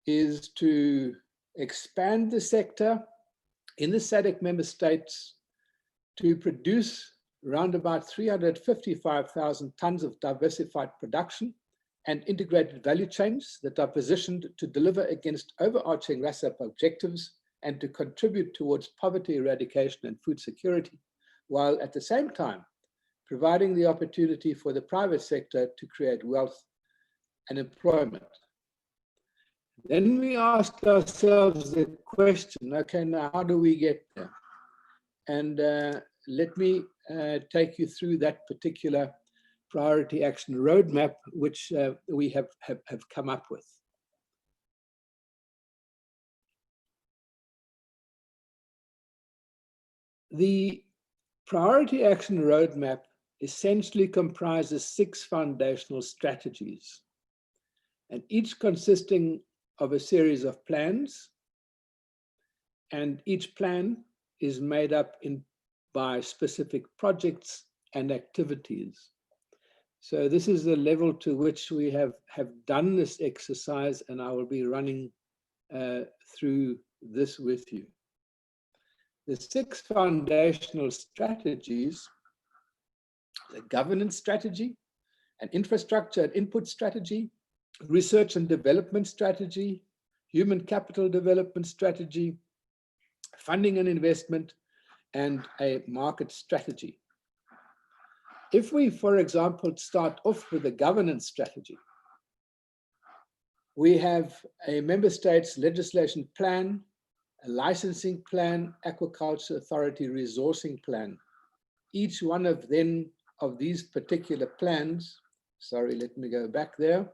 is to expand the sector in the SADC member states to produce around about 355,000 tons of diversified production and integrated value chains that are positioned to deliver against overarching RASAP objectives and to contribute towards poverty eradication and food security, while at the same time providing the opportunity for the private sector to create wealth and employment. Then we asked ourselves the question, okay, now how do we get there? And let me take you through that particular priority action roadmap, which we have come up with. The priority action roadmap essentially comprises 6 foundational strategies, and each consisting of a series of plans, and each plan is made up by specific projects and activities. So this is the level to which we have done this exercise, and I will be running through this with you. The 6 foundational strategies: the governance strategy, an infrastructure and input strategy, research and development strategy, human capital development strategy, funding and investment, and a market strategy. If we, for example, start off with the governance strategy, we have a member state's legislation plan, a licensing plan, aquaculture authority resourcing plan. Each one of these particular plans, sorry, let me go back there,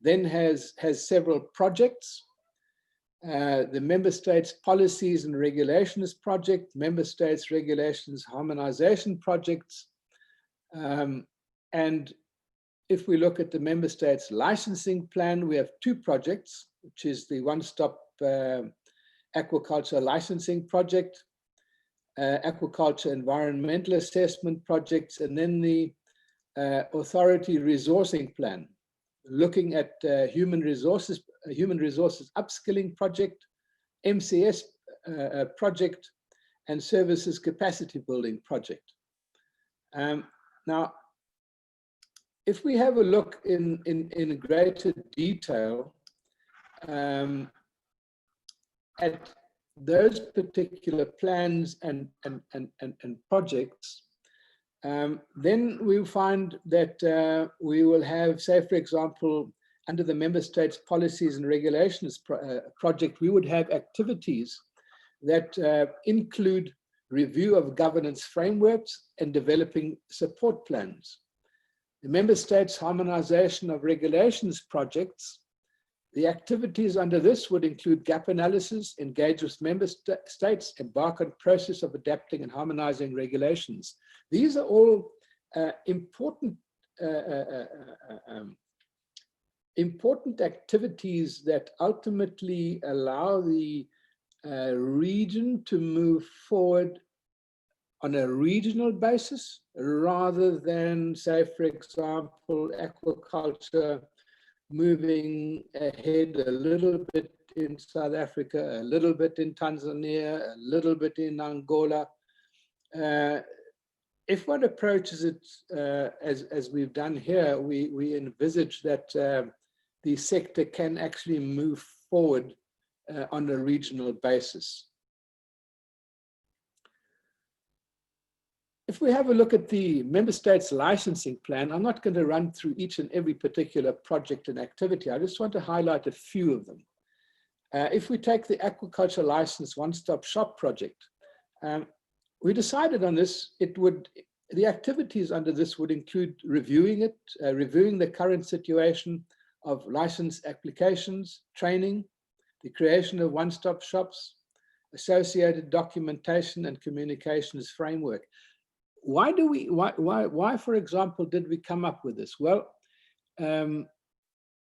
then has several projects. The member states policies and regulations project, member states regulations harmonization projects. And if we look at the member states licensing plan, we have 2 projects, which is the one-stop aquaculture licensing project, aquaculture environmental assessment projects, and then the authority resourcing plan, looking at human resources upskilling project, MCS project, and services capacity building project. Now, if we have a look in greater detail at those particular plans and projects, then we'll find that we will have, say, for example, under the member states policies and regulations project, we would have activities that include review of governance frameworks and developing support plans. The member states harmonization of regulations projects, the activities under this would include gap analysis, engage with member states, embark on process of adapting and harmonizing regulations. These are all important activities that ultimately allow the region to move forward on a regional basis, rather than, say, for example, aquaculture moving ahead a little bit in South Africa, a little bit in Tanzania, a little bit in Angola. If one approaches it as we've done here, we envisage that the sector can actually move forward on a regional basis. If we have a look at the member states licensing plan, I'm not going to run through each and every particular project and activity. I just want to highlight a few of them. If we take the aquaculture license one-stop shop project, we decided on this, the activities under this would include reviewing it, reviewing the current situation of license applications, training, the creation of one-stop shops, associated documentation and communications framework. Why, for example, did we come up with this? Well, in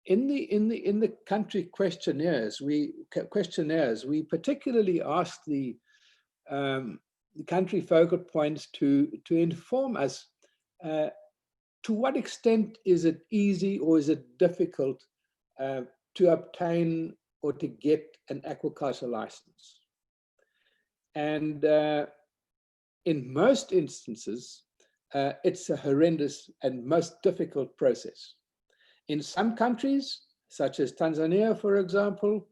the country questionnaires, we particularly asked the country focal points to inform us to what extent is it easy or is it difficult to obtain or to get an aquaculture license. And in most instances, it's a horrendous and most difficult process. In some countries, such as Tanzania, for example,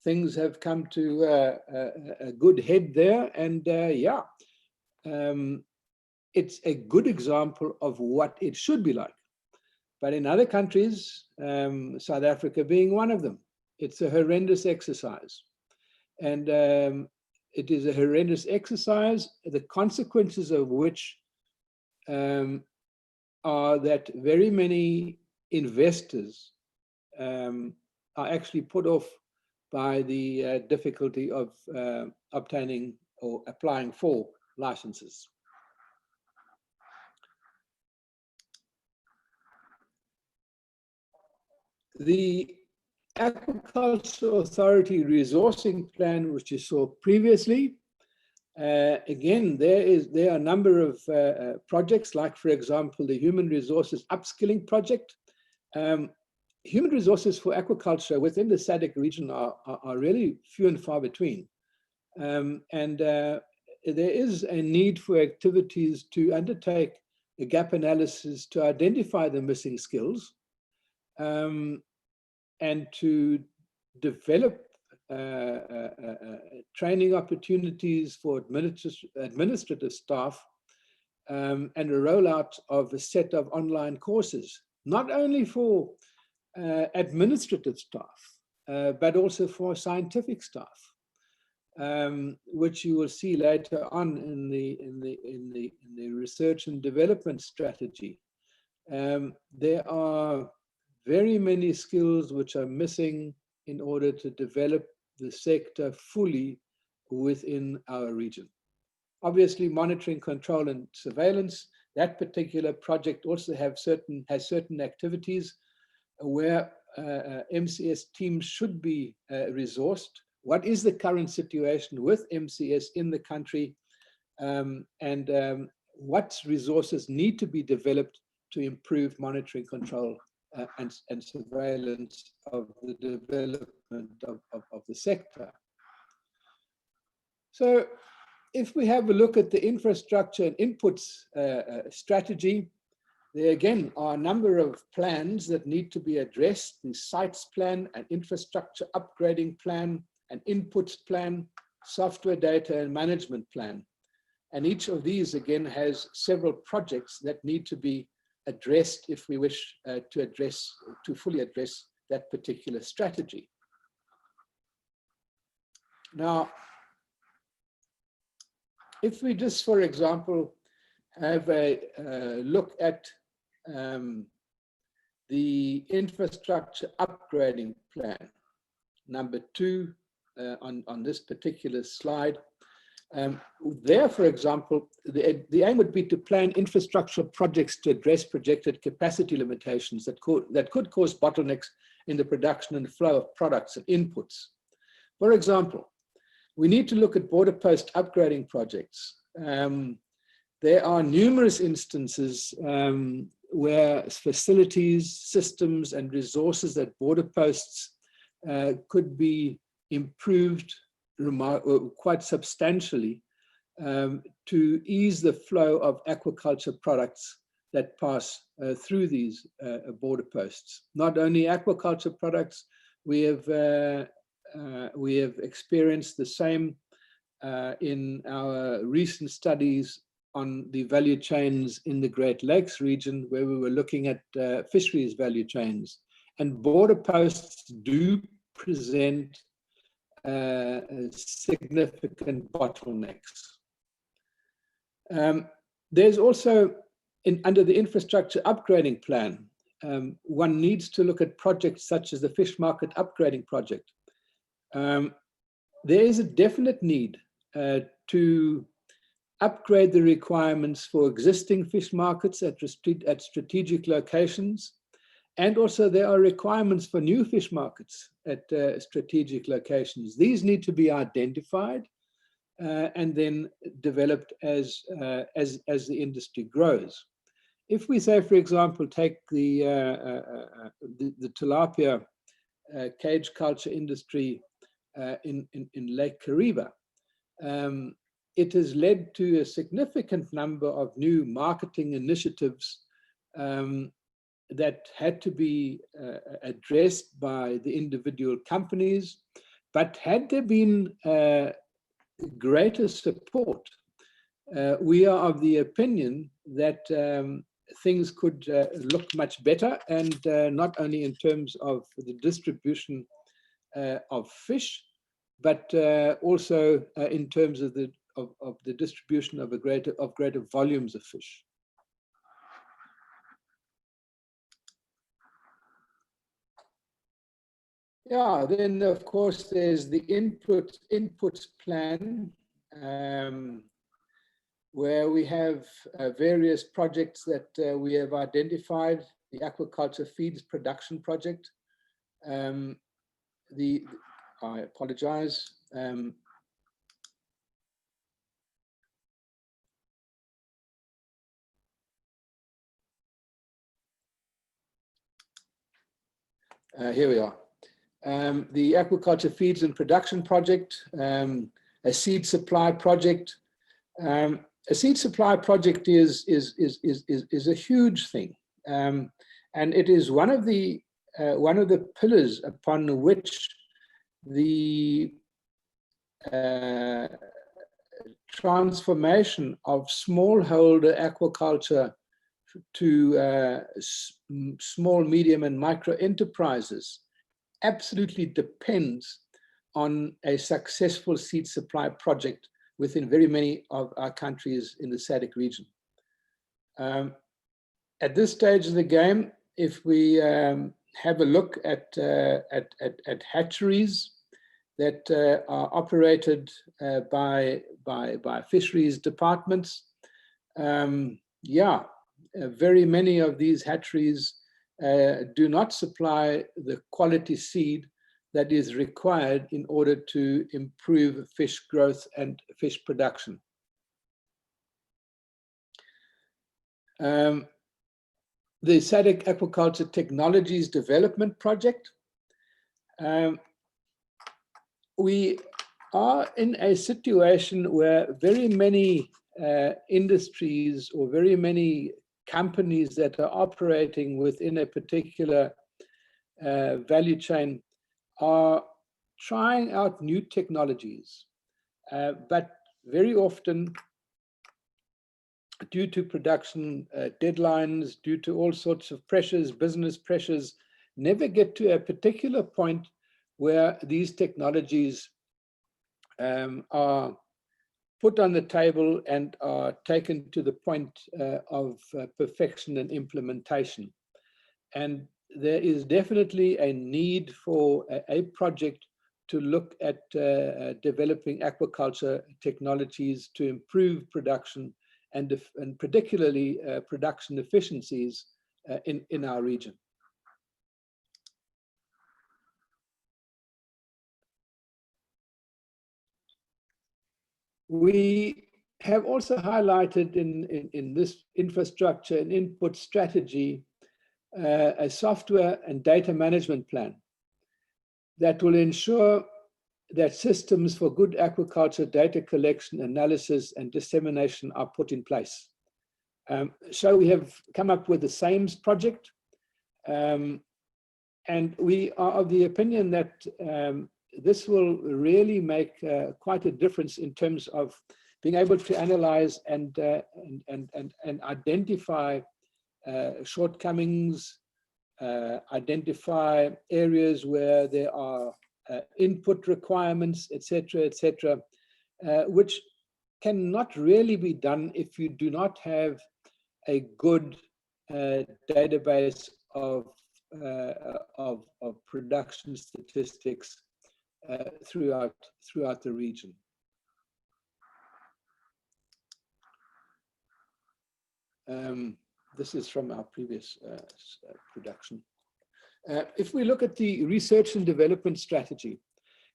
things have come to a good head there. And it's a good example of what it should be like. But in other countries, South Africa being one of them, it's a horrendous exercise. And it is a horrendous exercise, the consequences of which are that very many investors are actually put off by the difficulty of obtaining or applying for licenses. The Aquaculture Authority resourcing plan, which you saw previously, again, there are a number of projects, like, for example, the Human Resources Upskilling Project. Human resources for aquaculture within the SADC region are really few and far between. There is a need for activities to undertake a gap analysis to identify the missing skills, and to develop training opportunities for administrative staff, and a rollout of a set of online courses, not only for administrative staff, but also for scientific staff, which you will see later on in the research and development strategy. There are very many skills which are missing in order to develop the sector fully within our region. Obviously, monitoring, control, and surveillance, that particular project also has certain activities where MCS teams should be resourced. What is the current situation with MCS in the country, and what resources need to be developed to improve monitoring, control, and surveillance of the development of the sector. So if we have a look at the infrastructure and inputs strategy, there again are a number of plans that need to be addressed: the sites plan, an infrastructure upgrading plan, an inputs plan, software data and management plan. And each of these again has several projects that need to be addressed if we wish to fully address that particular strategy. Now, if we just, for example, have a look at the infrastructure upgrading plan, number 2 on this particular slide. There, for example, the aim would be to plan infrastructure projects to address projected capacity limitations that could cause bottlenecks in the production and flow of products and inputs. For example, we need to look at border post upgrading projects. There are numerous instances where facilities, systems, and resources at border posts could be improved quite substantially to ease the flow of aquaculture products that pass through these border posts. Not only aquaculture products, we have experienced the same in our recent studies on the value chains in the Great Lakes region, where we were looking at fisheries value chains. And border posts do present significant bottlenecks. There's also, under the infrastructure upgrading plan, one needs to look at projects such as the fish market upgrading project. There is a definite need to upgrade the requirements for existing fish markets at strategic locations. And also there are requirements for new fish markets at strategic locations. These need to be identified and then developed as the industry grows. If we say, for example, take the tilapia cage culture industry in Lake Kariba, it has led to a significant number of new marketing initiatives that had to be addressed by the individual companies. But had there been greater support, we are of the opinion that things could look much better, and not only in terms of the distribution of fish, but also in terms of the distribution of greater volumes of fish. Yeah, then of course there's the inputs plan, where we have various projects that we have identified. The aquaculture feeds production project. I apologize. Here we are. The aquaculture feeds and production project, a seed supply project. A seed supply project is a huge thing, and it is one of the pillars upon which the transformation of smallholder aquaculture to small, medium, and micro enterprises absolutely depends on a successful seed supply project within very many of our countries in the SADC region. At this stage of the game, if we have a look at hatcheries that are operated by fisheries departments, very many of these hatcheries do not supply the quality seed that is required in order to improve fish growth and fish production. The SADC Aquaculture Technologies Development Project. We are in a situation where very many industries or very many companies that are operating within a particular value chain are trying out new technologies, but very often, due to production deadlines, due to all sorts of pressures, business pressures, never get to a particular point where these technologies are put on the table and are taken to the point of perfection and implementation. And there is definitely a need for a project to look at developing aquaculture technologies to improve production and particularly production efficiencies in our region. We have also highlighted in this infrastructure and input strategy a software and data management plan that will ensure that systems for good aquaculture data collection, analysis, and dissemination are put in place. So we have come up with the SAMES project, and we are of the opinion that this will really make quite a difference in terms of being able to analyze and identify shortcomings, identify areas where there are input requirements, etc., which cannot really be done if you do not have a good database of production statistics throughout the region. This is from our previous production. If we look at the research and development strategy,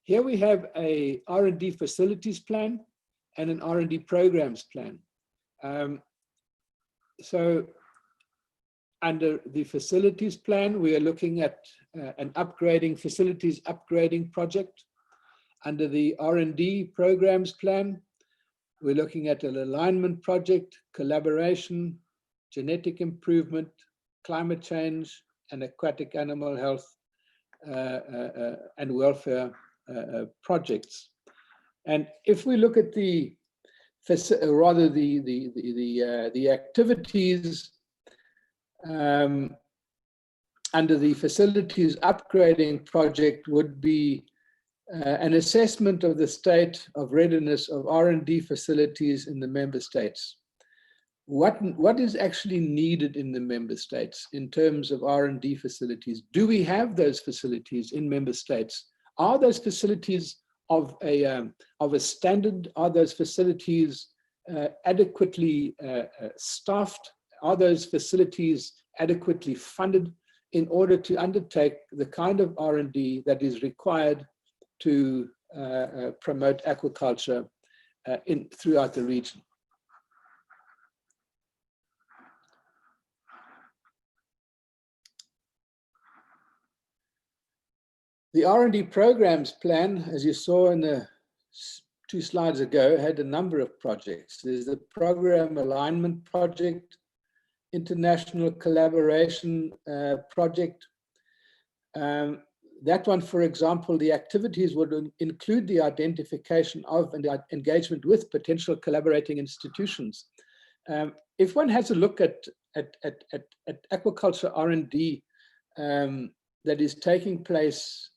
here we have a R&D facilities plan and an R&D programs plan. So under the facilities plan, we are looking at an facilities upgrading project. Under the R&D programs plan, We're looking at an alignment project, collaboration, genetic improvement, climate change, and aquatic animal health and welfare projects. And if we look at the activities under the facilities upgrading project would be an assessment of the state of readiness of R&D facilities in the member states. What is actually needed in the member states in terms of R&D facilities? Do we have those facilities in member states? Are those facilities of a standard? Are those facilities adequately staffed? Are those facilities adequately funded in order to undertake the kind of R&D that is required to promote aquaculture throughout the region? The R&D programs plan, as you saw in the 2 slides ago, had a number of projects. There's the program alignment project, international collaboration project. That one, for example, the activities would include the identification of and engagement with potential collaborating institutions. If one has a look at aquaculture R&D that is taking place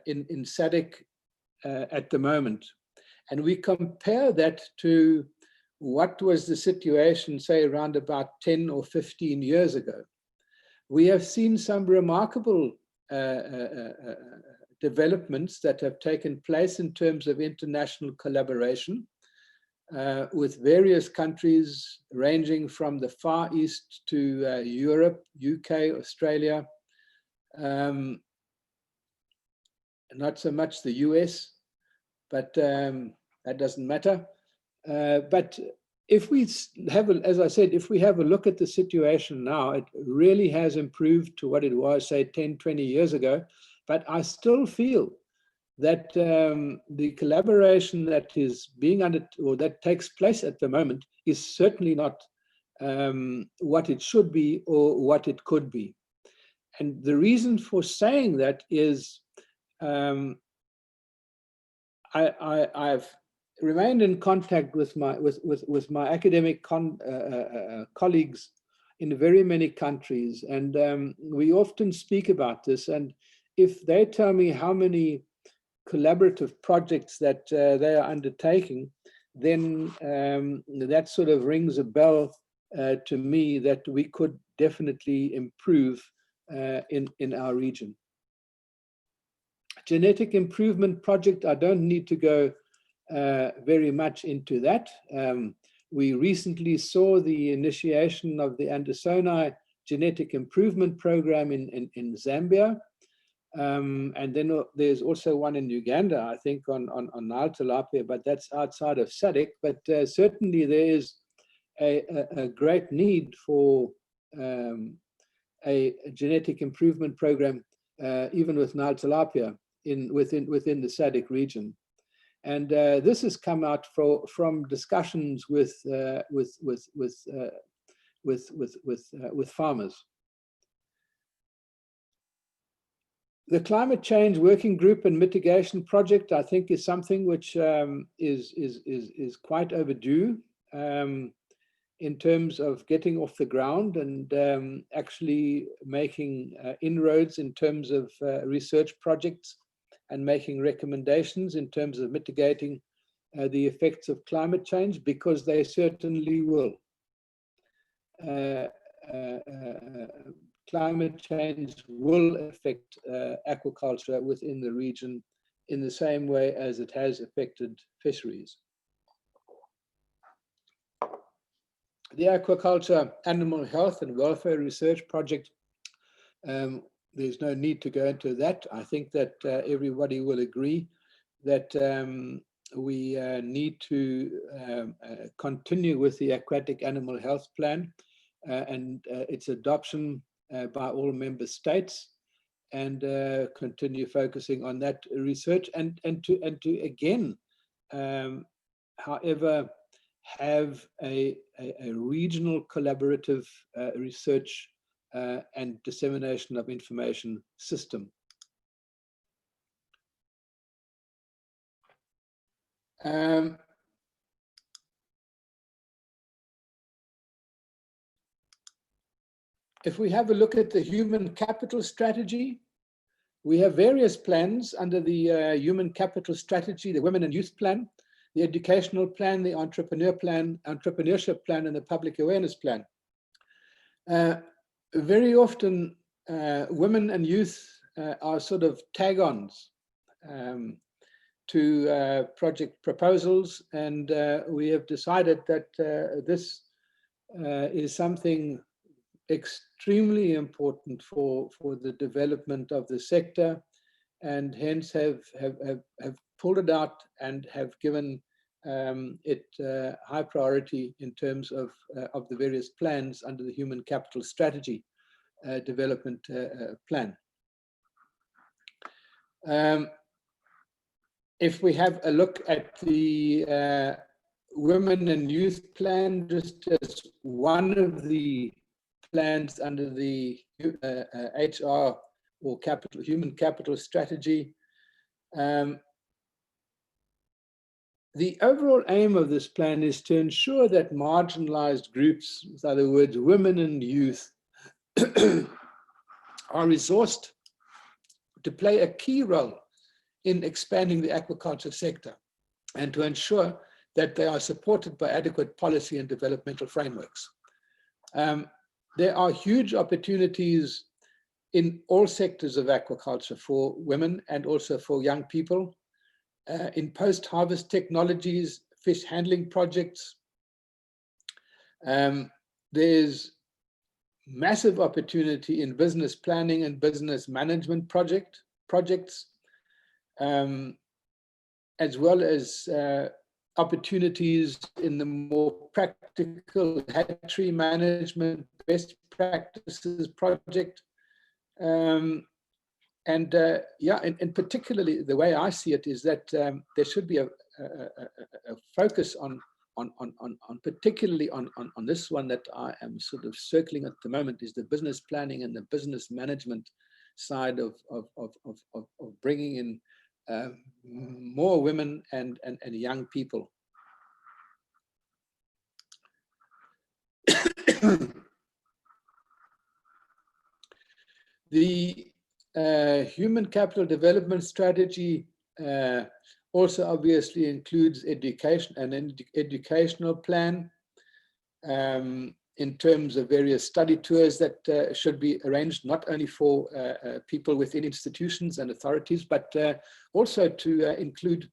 in SADC at the moment, and we compare that to what was the situation, say, around about 10 or 15 years ago, we have seen some remarkable developments that have taken place in terms of international collaboration with various countries ranging from the Far East to Europe, UK, Australia, not so much the US, but that doesn't matter. But if we have, as I said, if we have a look at the situation now, it really has improved to what it was, say, 10, 20 years ago. But I still feel that the collaboration that is being or that takes place at the moment is certainly not what it should be or what it could be. And the reason for saying that is I've remained in contact with my academic colleagues in very many countries, and we often speak about this. And if they tell me how many collaborative projects that they are undertaking, then that sort of rings a bell to me that we could definitely improve in our region. Genetic improvement project, I don't need to go very much into that. We recently saw the initiation of the Andersoni genetic improvement program in Zambia. And then there's also one in Uganda, I think, on Nile tilapia, but that's outside of SADC. But certainly there is a great need for a genetic improvement program, even with Nile tilapia within the SADC region. And this has come out from discussions with farmers. The climate change working group and mitigation project, I think, is something which is quite overdue in terms of getting off the ground and actually making inroads in terms of research projects and making recommendations in terms of mitigating the effects of climate change, because they certainly will. Climate change will affect aquaculture within the region in the same way as it has affected fisheries. The Aquaculture Animal Health and Welfare Research Project, there's no need to go into that. I think that everybody will agree that we need to continue with the Aquatic Animal Health Plan and its adoption by all member states, and continue focusing on that research and to again, however, have a regional collaborative research and dissemination of information system. If we have a look at the human capital strategy, we have various plans under the human capital strategy: the women and youth plan, the educational plan, the entrepreneurship plan, and the public awareness plan. Very often, women and youth are sort of tag-ons to project proposals, and we have decided that this is something extremely important for the development of the sector, and hence have pulled it out and have given it high priority in terms of the various plans under the human capital strategy development plan. If we have a look at the women and youth plan, just as one of the plans under the HR or human capital strategy, the overall aim of this plan is to ensure that marginalized groups, in other words, women and youth, are resourced to play a key role in expanding the aquaculture sector, and to ensure that they are supported by adequate policy and developmental frameworks. There are huge opportunities in all sectors of aquaculture for women and also for young people, in post-harvest technologies, fish handling projects. There's massive opportunity in business planning and business management projects, as well as opportunities in the more practical hatchery management best practices project. And particularly the way I see it is that there should be a focus on particularly on this one that I am sort of circling at the moment, is the business planning and the business management side of bringing in more women and young people. The human capital development strategy also obviously includes education and an educational plan in terms of various study tours that should be arranged not only for people within institutions and authorities, but also to include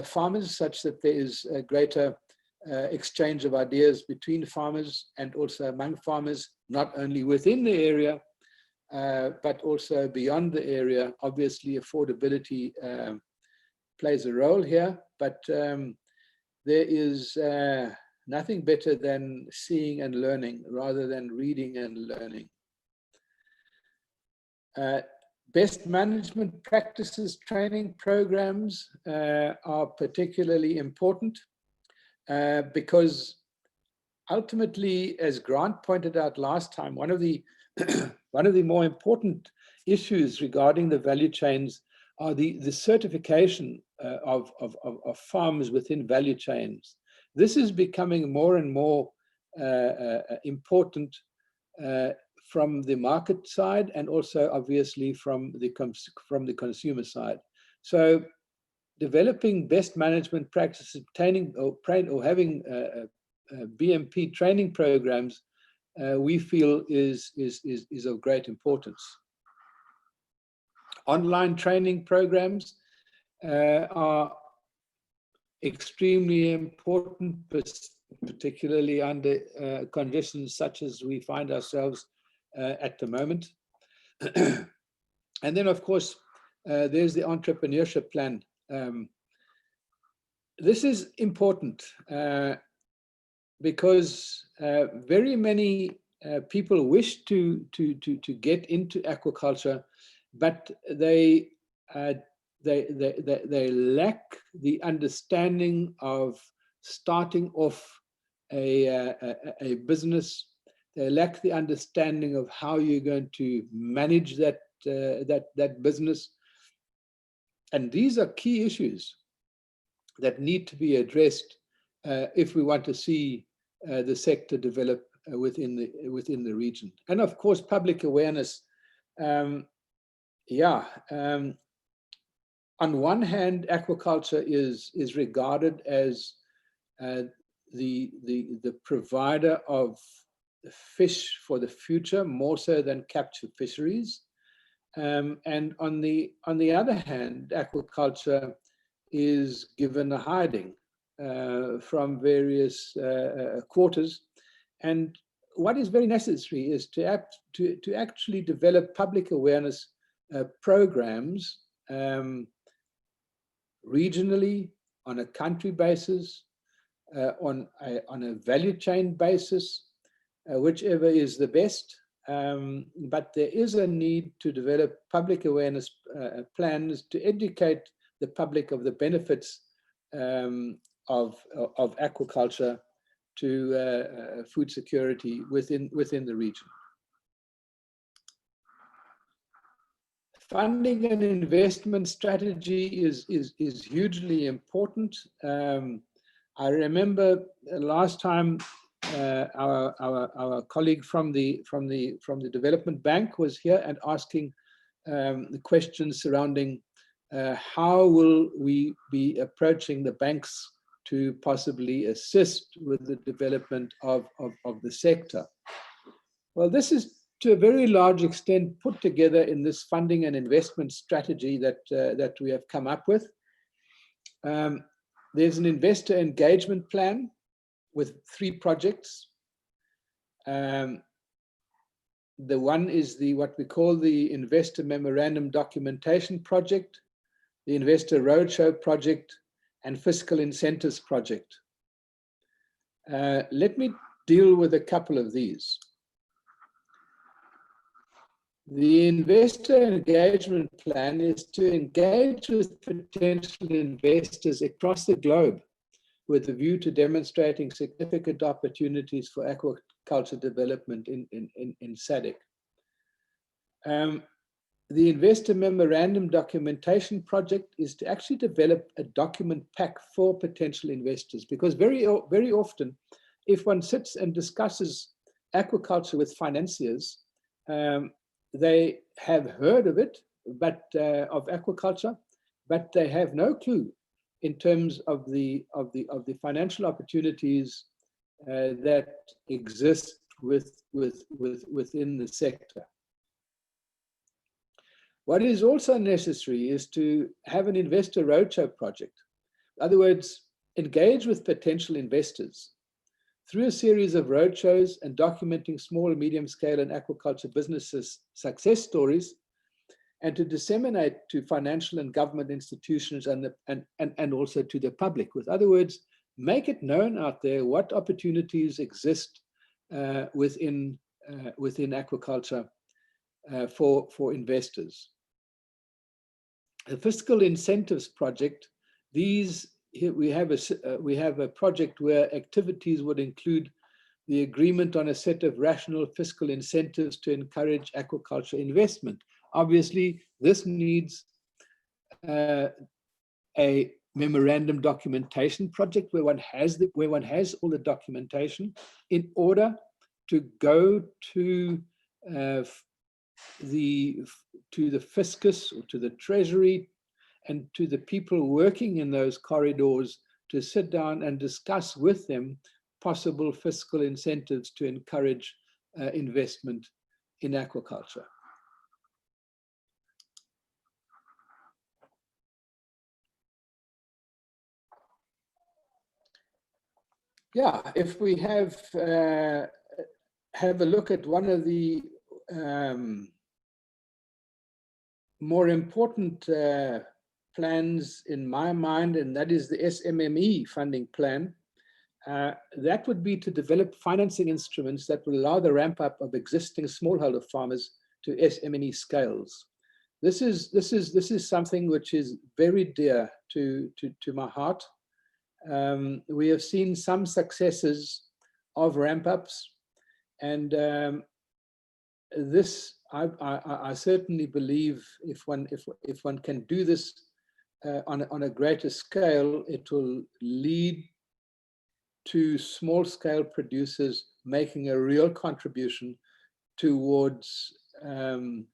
farmers, such that there is a greater exchange of ideas between farmers and also among farmers, not only within the area, but also beyond the area. Obviously, affordability plays a role here, but there is nothing better than seeing and learning rather than reading and learning. Best management practices training programs are particularly important because ultimately, as Grant pointed out last time, one of the more important issues regarding the value chains are the certification of farms within value chains. This is becoming more and more important from the market side, and also obviously from the consumer side. So developing best management practices, obtaining or having BMP training programs, we feel is of great importance. Online training programs are extremely important, particularly under conditions such as we find ourselves at the moment. And then, of course, there's the entrepreneurship plan. This is important because very many people wish to get into aquaculture, but they lack the understanding of starting off a business. They lack the understanding of how you're going to manage that business. And these are key issues that need to be addressed if we want to see the sector develop within the region. And of course, public awareness. On one hand, aquaculture is regarded as the provider of fish for the future, more so than capture fisheries. And on the other hand, aquaculture is given a hiding from various quarters. And what is very necessary is to actually develop public awareness programs regionally, on a country basis, on a value chain basis, whichever is the best. But there is a need to develop public awareness plans to educate the public of the benefits of aquaculture to food security within the region. Funding and investment strategy is hugely important. I remember last time our colleague from the Development Bank was here and asking the questions surrounding how will we be approaching the banks to possibly assist with the development of the sector. Well, this is to a very large extent put together in this funding and investment strategy that we have come up with. There's an investor engagement plan with 3 projects. The one is what we call the Investor Memorandum Documentation Project, the Investor Roadshow Project, and Fiscal Incentives Project. Let me deal with a couple of these. The investor engagement plan is to engage with potential investors across the globe with a view to demonstrating significant opportunities for aquaculture development in SADC. The Investor Memorandum Documentation Project is to actually develop a document pack for potential investors, because very often, if one sits and discusses aquaculture with financiers, they have heard of it, but of aquaculture, but they have no clue in terms of the financial opportunities that exist within the sector. What is also necessary is to have an investor roadshow project. In other words, engage with potential investors through a series of roadshows and documenting small and medium scale and aquaculture businesses' success stories, and to disseminate to financial and government institutions and also to the public. With other words, make it known out there what opportunities exist within aquaculture for investors. The Fiscal Incentives Project, we have a project where activities would include the agreement on a set of rational fiscal incentives to encourage aquaculture investment. Obviously, this needs a memorandum documentation project where one has all the documentation in order to go to the fiscus or to the treasury and to the people working in those corridors to sit down and discuss with them possible fiscal incentives to encourage investment in aquaculture. Yeah, if we have a look at one of the more important plans in my mind, and that is the Smme funding plan. That would be to develop financing instruments that will allow the ramp up of existing smallholder farmers to Smme scales. This is something which is very dear to my heart. We have seen some successes of ramp-ups. And this, I certainly believe, if one can do this on a greater scale, it will lead to small-scale producers making a real contribution towards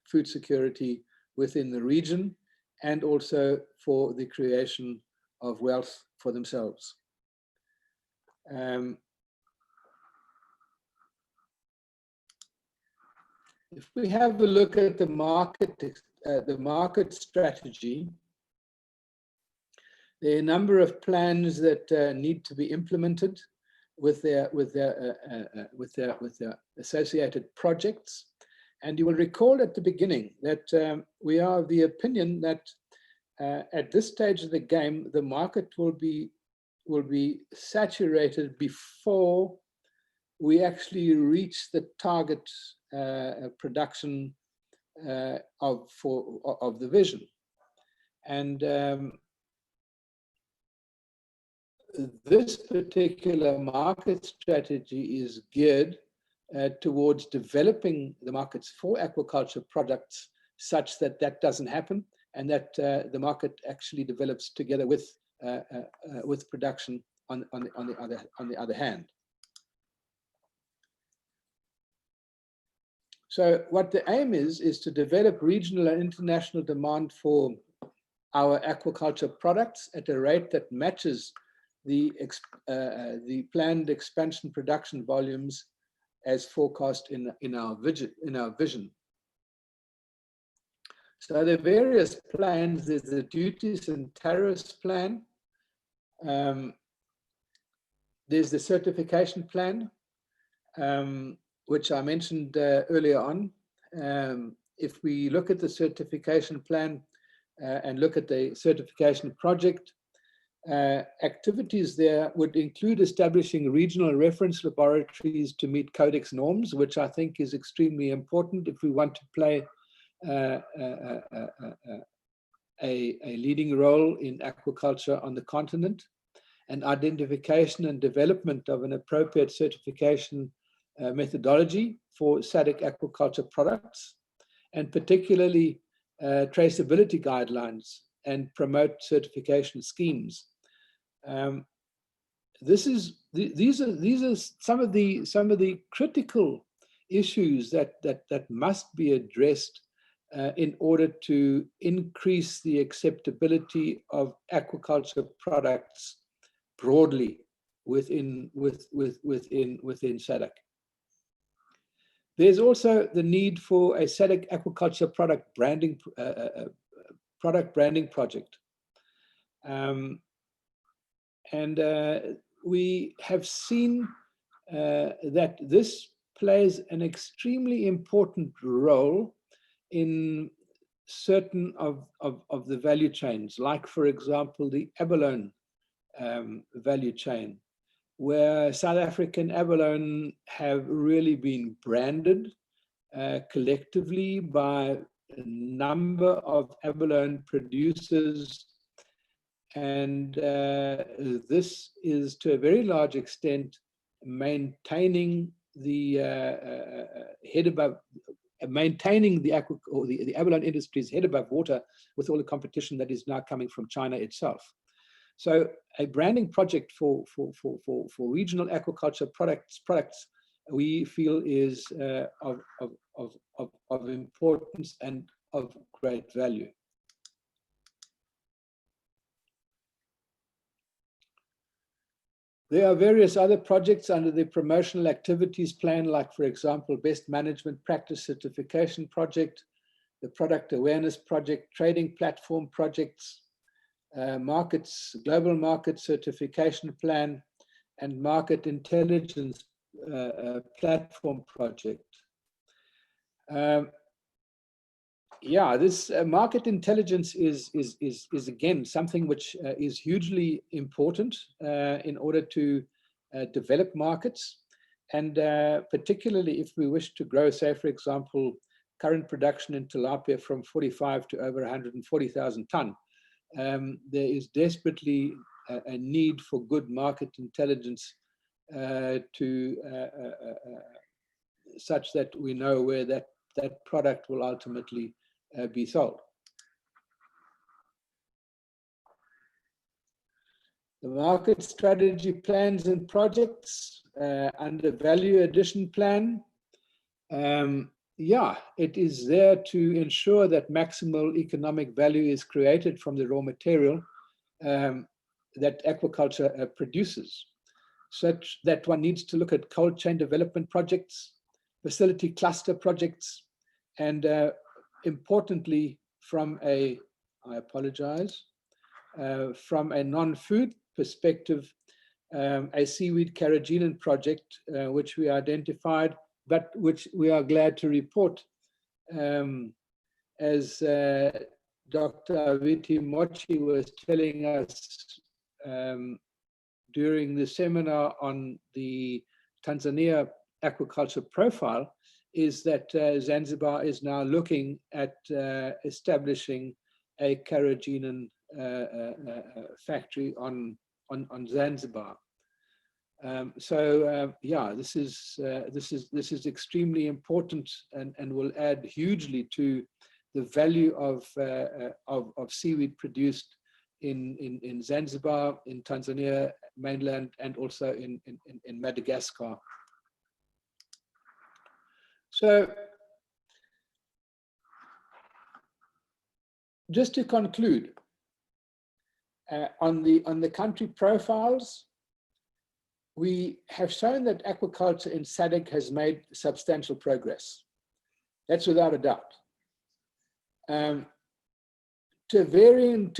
food security within the region, and also for the creation of wealth for themselves. If we have a look at the market strategy, there are a number of plans that need to be implemented with their associated projects. And you will recall at the beginning that we are of the opinion that at this stage of the game, the market will be saturated before we actually reach the target production of the vision. And this particular market strategy is geared towards developing the markets for aquaculture products such that that doesn't happen, and that the market actually develops together with production on the other hand. So what the aim is to develop regional and international demand for our aquaculture products at a rate that matches the planned expansion production volumes as forecast in our vision. So the various plans, there's the duties and tariffs plan, there's the certification plan, which I mentioned earlier on. If we look at the certification plan and look at the certification project, activities there would include establishing regional reference laboratories to meet Codex norms, which I think is extremely important if we want to play a leading role in aquaculture on the continent, and identification and development of an appropriate certification methodology for SADC aquaculture products, and particularly traceability guidelines, and promote certification schemes. These are some of the critical issues that must be addressed in order to increase the acceptability of aquaculture products broadly within SADC. There's also the need for a SADC aquaculture product branding project. We have seen that this plays an extremely important role in certain of the value chains, like, for example, the abalone value chain, where South African abalone have really been branded collectively by a number of abalone producers. And this is to a very large extent maintaining the the abalone industry's head above water with all the competition that is now coming from China itself. So a branding project for regional aquaculture products we feel is of importance and of great value. There are various other projects under the promotional activities plan, like, for example, Best Management Practice Certification Project, the Product Awareness Project, Trading Platform Projects, Global Market Certification Plan, and Market Intelligence Platform Project. This market intelligence is again something which is hugely important in order to develop markets, and particularly if we wish to grow, say, for example, current production in tilapia from 45 to over 140,000 ton. There is desperately a need for good market intelligence such that we know where that product will ultimately be sold. The market strategy plans and projects under value addition plan. Yeah, it is there to ensure that maximal economic value is created from the raw material that aquaculture produces, such that one needs to look at cold chain development projects, facility cluster projects, and importantly, from a, I apologize, from a non-food perspective, a seaweed carrageenan project, which we identified, but which we are glad to report, as Dr. Aviti Mochi was telling us during the seminar on the Tanzania aquaculture profile, is that Zanzibar is now looking at establishing a carrageenan factory on Zanzibar. Yeah, this is extremely important and will add hugely to the value of seaweed produced in Zanzibar, in Tanzania mainland, and also in Madagascar. So, just to conclude, on the country profiles, we have shown that aquaculture in SADC has made substantial progress. That's without a doubt. To varying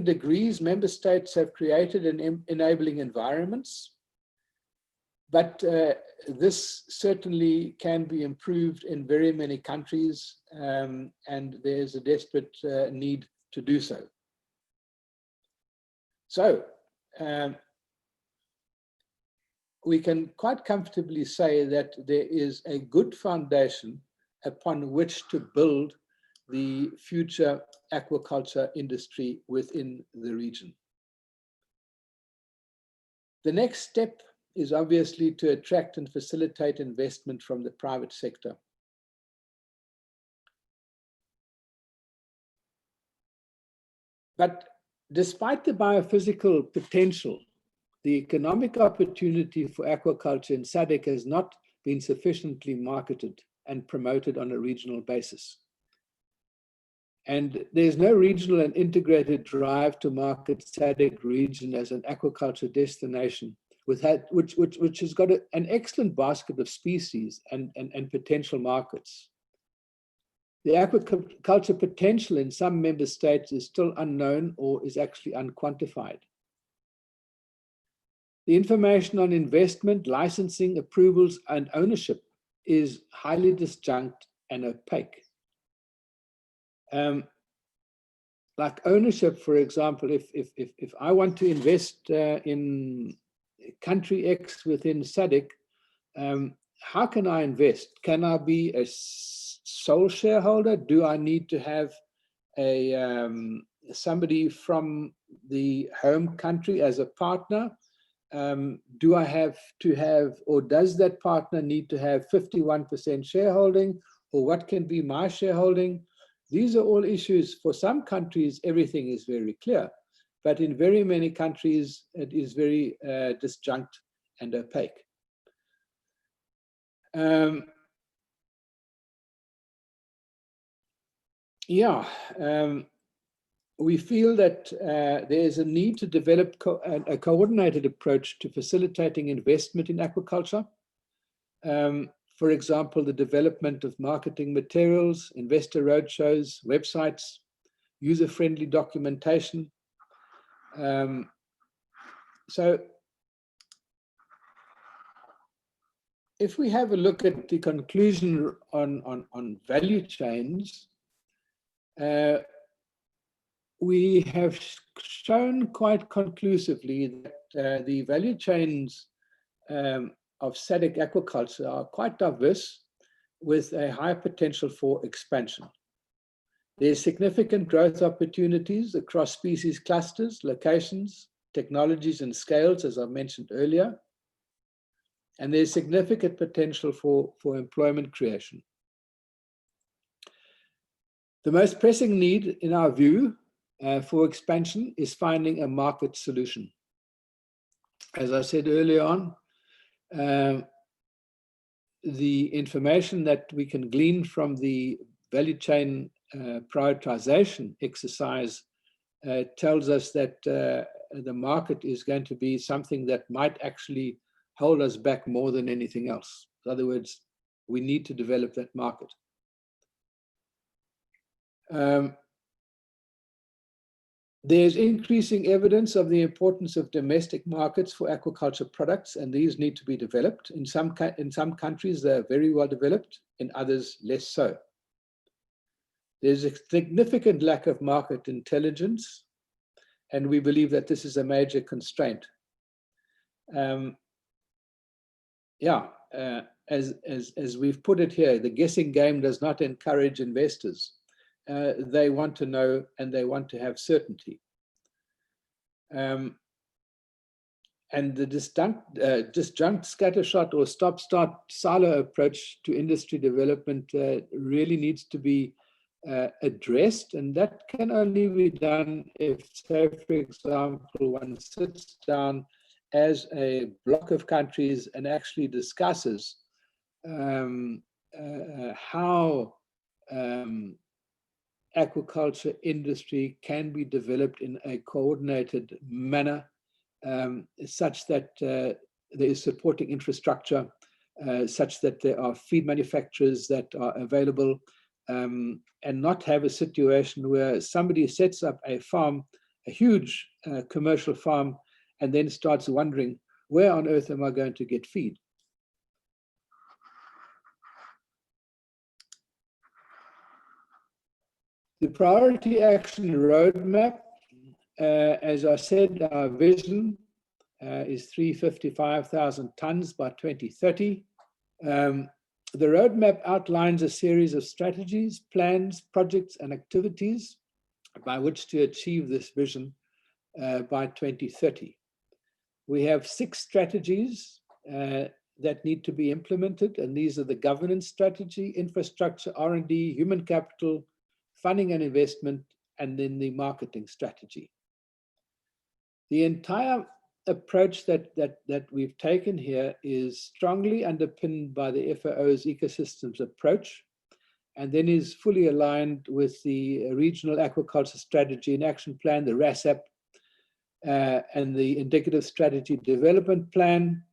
degrees, member states have created enabling environments, but this certainly can be improved in very many countries, and there's a desperate need to do so. So, we can quite comfortably say that there is a good foundation upon which to build the future aquaculture industry within the region. The next step is obviously to attract and facilitate investment from the private sector. But despite the biophysical potential, the economic opportunity for aquaculture in SADC has not been sufficiently marketed and promoted on a regional basis. And there's no regional and integrated drive to market SADC region as an aquaculture destination, which has got an excellent basket of species and potential markets. The aquaculture potential in some member states is still unknown or is actually unquantified. The information on investment, licensing, approvals, and ownership is highly disjunct and opaque. Like ownership, for example, if I want to invest in country X within SADC, how can I invest? Can I be a sole shareholder? Do I need to have somebody from the home country as a partner? Do I have to have, or does that partner need to have 51% shareholding, or what can be my shareholding? These are all issues. For some countries, everything is very clear, but in very many countries, it is very disjunct and opaque. We feel that there is a need to develop a coordinated approach to facilitating investment in aquaculture. For example, the development of marketing materials, investor roadshows, websites, user-friendly documentation. So if we have a look at the conclusion on value chains, we have shown quite conclusively that the value chains of SADC aquaculture are quite diverse, with a high potential for expansion. There's significant growth opportunities across species clusters, locations, technologies, and scales, as I mentioned earlier. And there's significant potential for employment creation. The most pressing need, in our view, for expansion is finding a market solution. As I said earlier on, the information that we can glean from the value chain prioritization exercise tells us that the market is going to be something that might actually hold us back more than anything else. In other words, we need to develop that market. There's increasing evidence of the importance of domestic markets for aquaculture products, and these need to be developed. In some countries, they're very well developed, in others, less so. There's a significant lack of market intelligence, and we believe that this is a major constraint. As we've put it here, the guessing game does not encourage investors. They want to know and they want to have certainty. And the disjunct scattershot or stop-start silo approach to industry development really needs to be addressed, and that can only be done if, say, for example, one sits down as a block of countries and actually discusses how aquaculture industry can be developed in a coordinated manner, such that there is supporting infrastructure, such that there are feed manufacturers that are available, and not have a situation where somebody sets up a farm, a huge commercial farm, and then starts wondering, where on earth am I going to get feed? The priority action roadmap, as I said, our vision is 355,000 tons by 2030. The roadmap outlines a series of strategies, plans, projects, and activities by which to achieve this vision by 2030. We have 6 strategies that need to be implemented, and these are the governance strategy, infrastructure, R&D, human capital, funding and investment, and then the marketing strategy. The entire approach that we've taken here is strongly underpinned by the FAO's ecosystems approach, and then is fully aligned with the regional aquaculture strategy and action plan, the RASAP, and the indicative strategy development plan,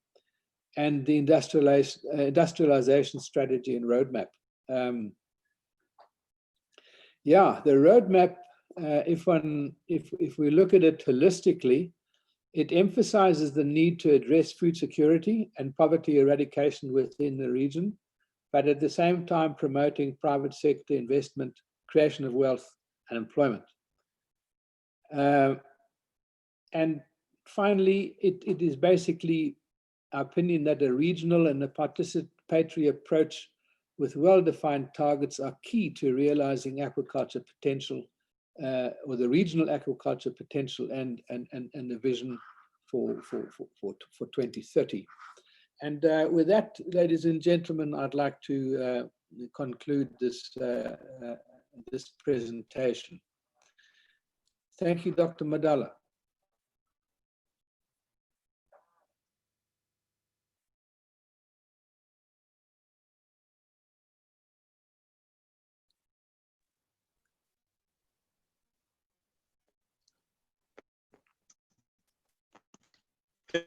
and the industrialization strategy and roadmap. The roadmap, if we look at it holistically, it emphasizes the need to address food security and poverty eradication within the region, but at the same time promoting private sector investment, creation of wealth, and employment. And finally, it is basically our opinion that a regional and a participatory approach with well-defined targets are key to realizing aquaculture potential, or the regional aquaculture potential, and the vision for 2030. And with that, ladies and gentlemen, I'd like to conclude this presentation. Thank you, Dr. Madala.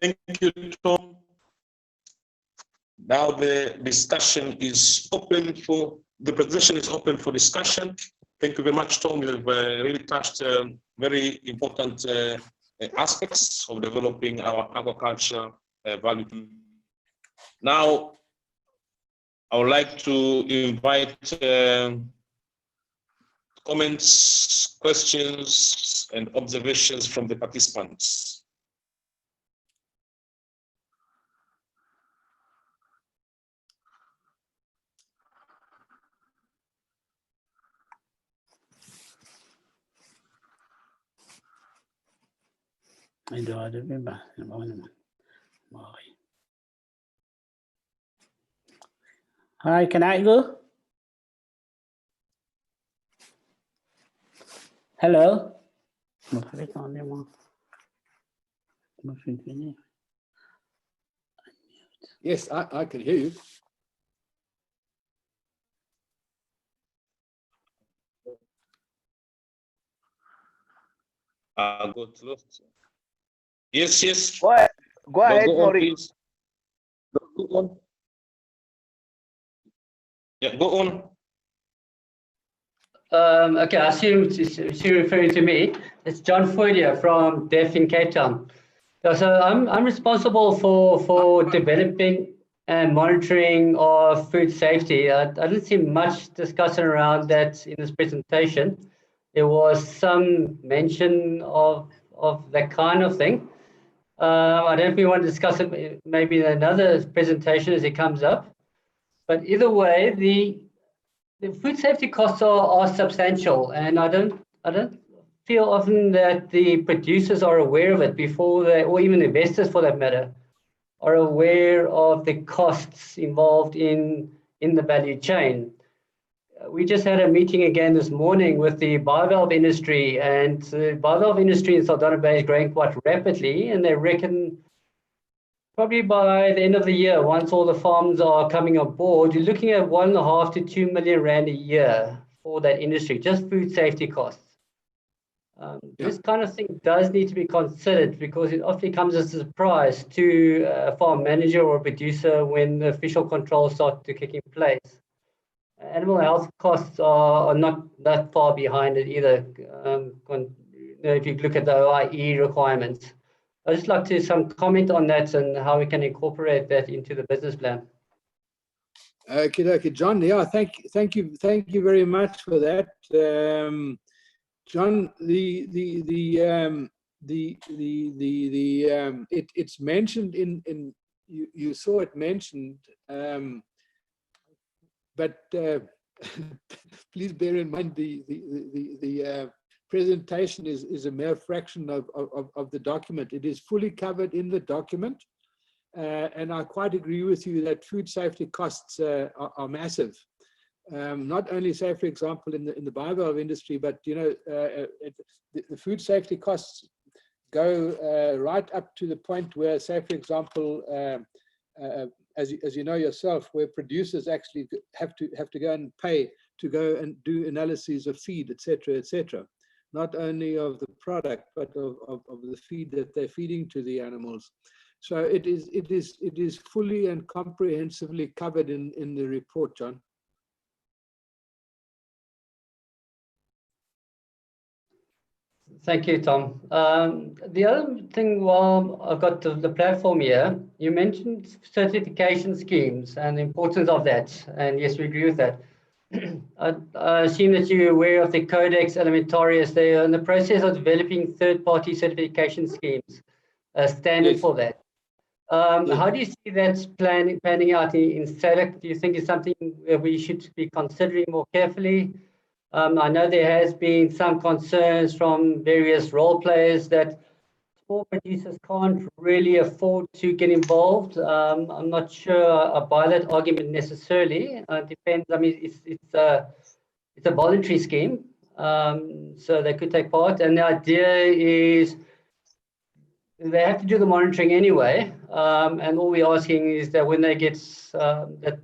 Thank you, Tom. Now the discussion is open for, the presentation is open for discussion. Thank you very much, Tom. You have really touched very important aspects of developing our aquaculture value. Now, I would like to invite comments, questions, and observations from the participants. I don't remember. Hi, can I go? Hello? Yes, I can hear you. Good. Yes, yes. Go ahead, Go on, Maurice. please. Go on. Yeah, go on. Okay, I assume she's referring to me. It's John Foydier from Deaf in Cape Town. So I'm responsible for developing and monitoring of food safety. I didn't see much discussion around that in this presentation. There was some mention of that kind of thing. I don't know if we want to discuss it maybe in another presentation as it comes up. But either way, the food safety costs are substantial, and I don't feel often that the producers are aware of it before they, or even investors for that matter, are aware of the costs involved in the value chain. We just had a meeting again this morning with the bivalve industry, and the bivalve industry in Saldanha Bay is growing quite rapidly, and they reckon probably by the end of the year, once all the farms are coming on board, you're looking at 1.5 to 2 million rand a year for that industry, just food safety costs. This kind of thing does need to be considered because it often comes as a surprise to a farm manager or producer when the official controls start to kick in place. Animal health costs are not that far behind it either. If you look at the OIE requirements. I'd just like to some comment on that and how we can incorporate that into the business plan. Okay, John. Yeah, thank you very much for that, John. It's mentioned in you saw it mentioned, but please bear in mind the presentation is a mere fraction of the document. It is fully covered in the document, and I quite agree with you that food safety costs are massive. Not only, say, for example, in the bivalve industry, but the food safety costs go right up to the point where, say, for example, as you know yourself, where producers actually have to go and pay to go and do analyses of feed, etc., etc. Not only of the product, but of the feed that they're feeding to the animals. So it is fully and comprehensively covered in the report, John. Thank you, Tom. The other thing, while I've got the platform here, you mentioned certification schemes and the importance of that. And yes, we agree with that. I assume that you're aware of the Codex Alimentarius. They are in the process of developing third-party certification schemes, a standard for that. How do you see that panning out in SADC? Do you think it's something that we should be considering more carefully? I know there has been some concerns from various role players that small producers can't really afford to get involved. I'm not sure I buy that argument necessarily. It depends. I mean, it's a voluntary scheme, so they could take part. And the idea is they have to do the monitoring anyway. And all we're asking is that when they get that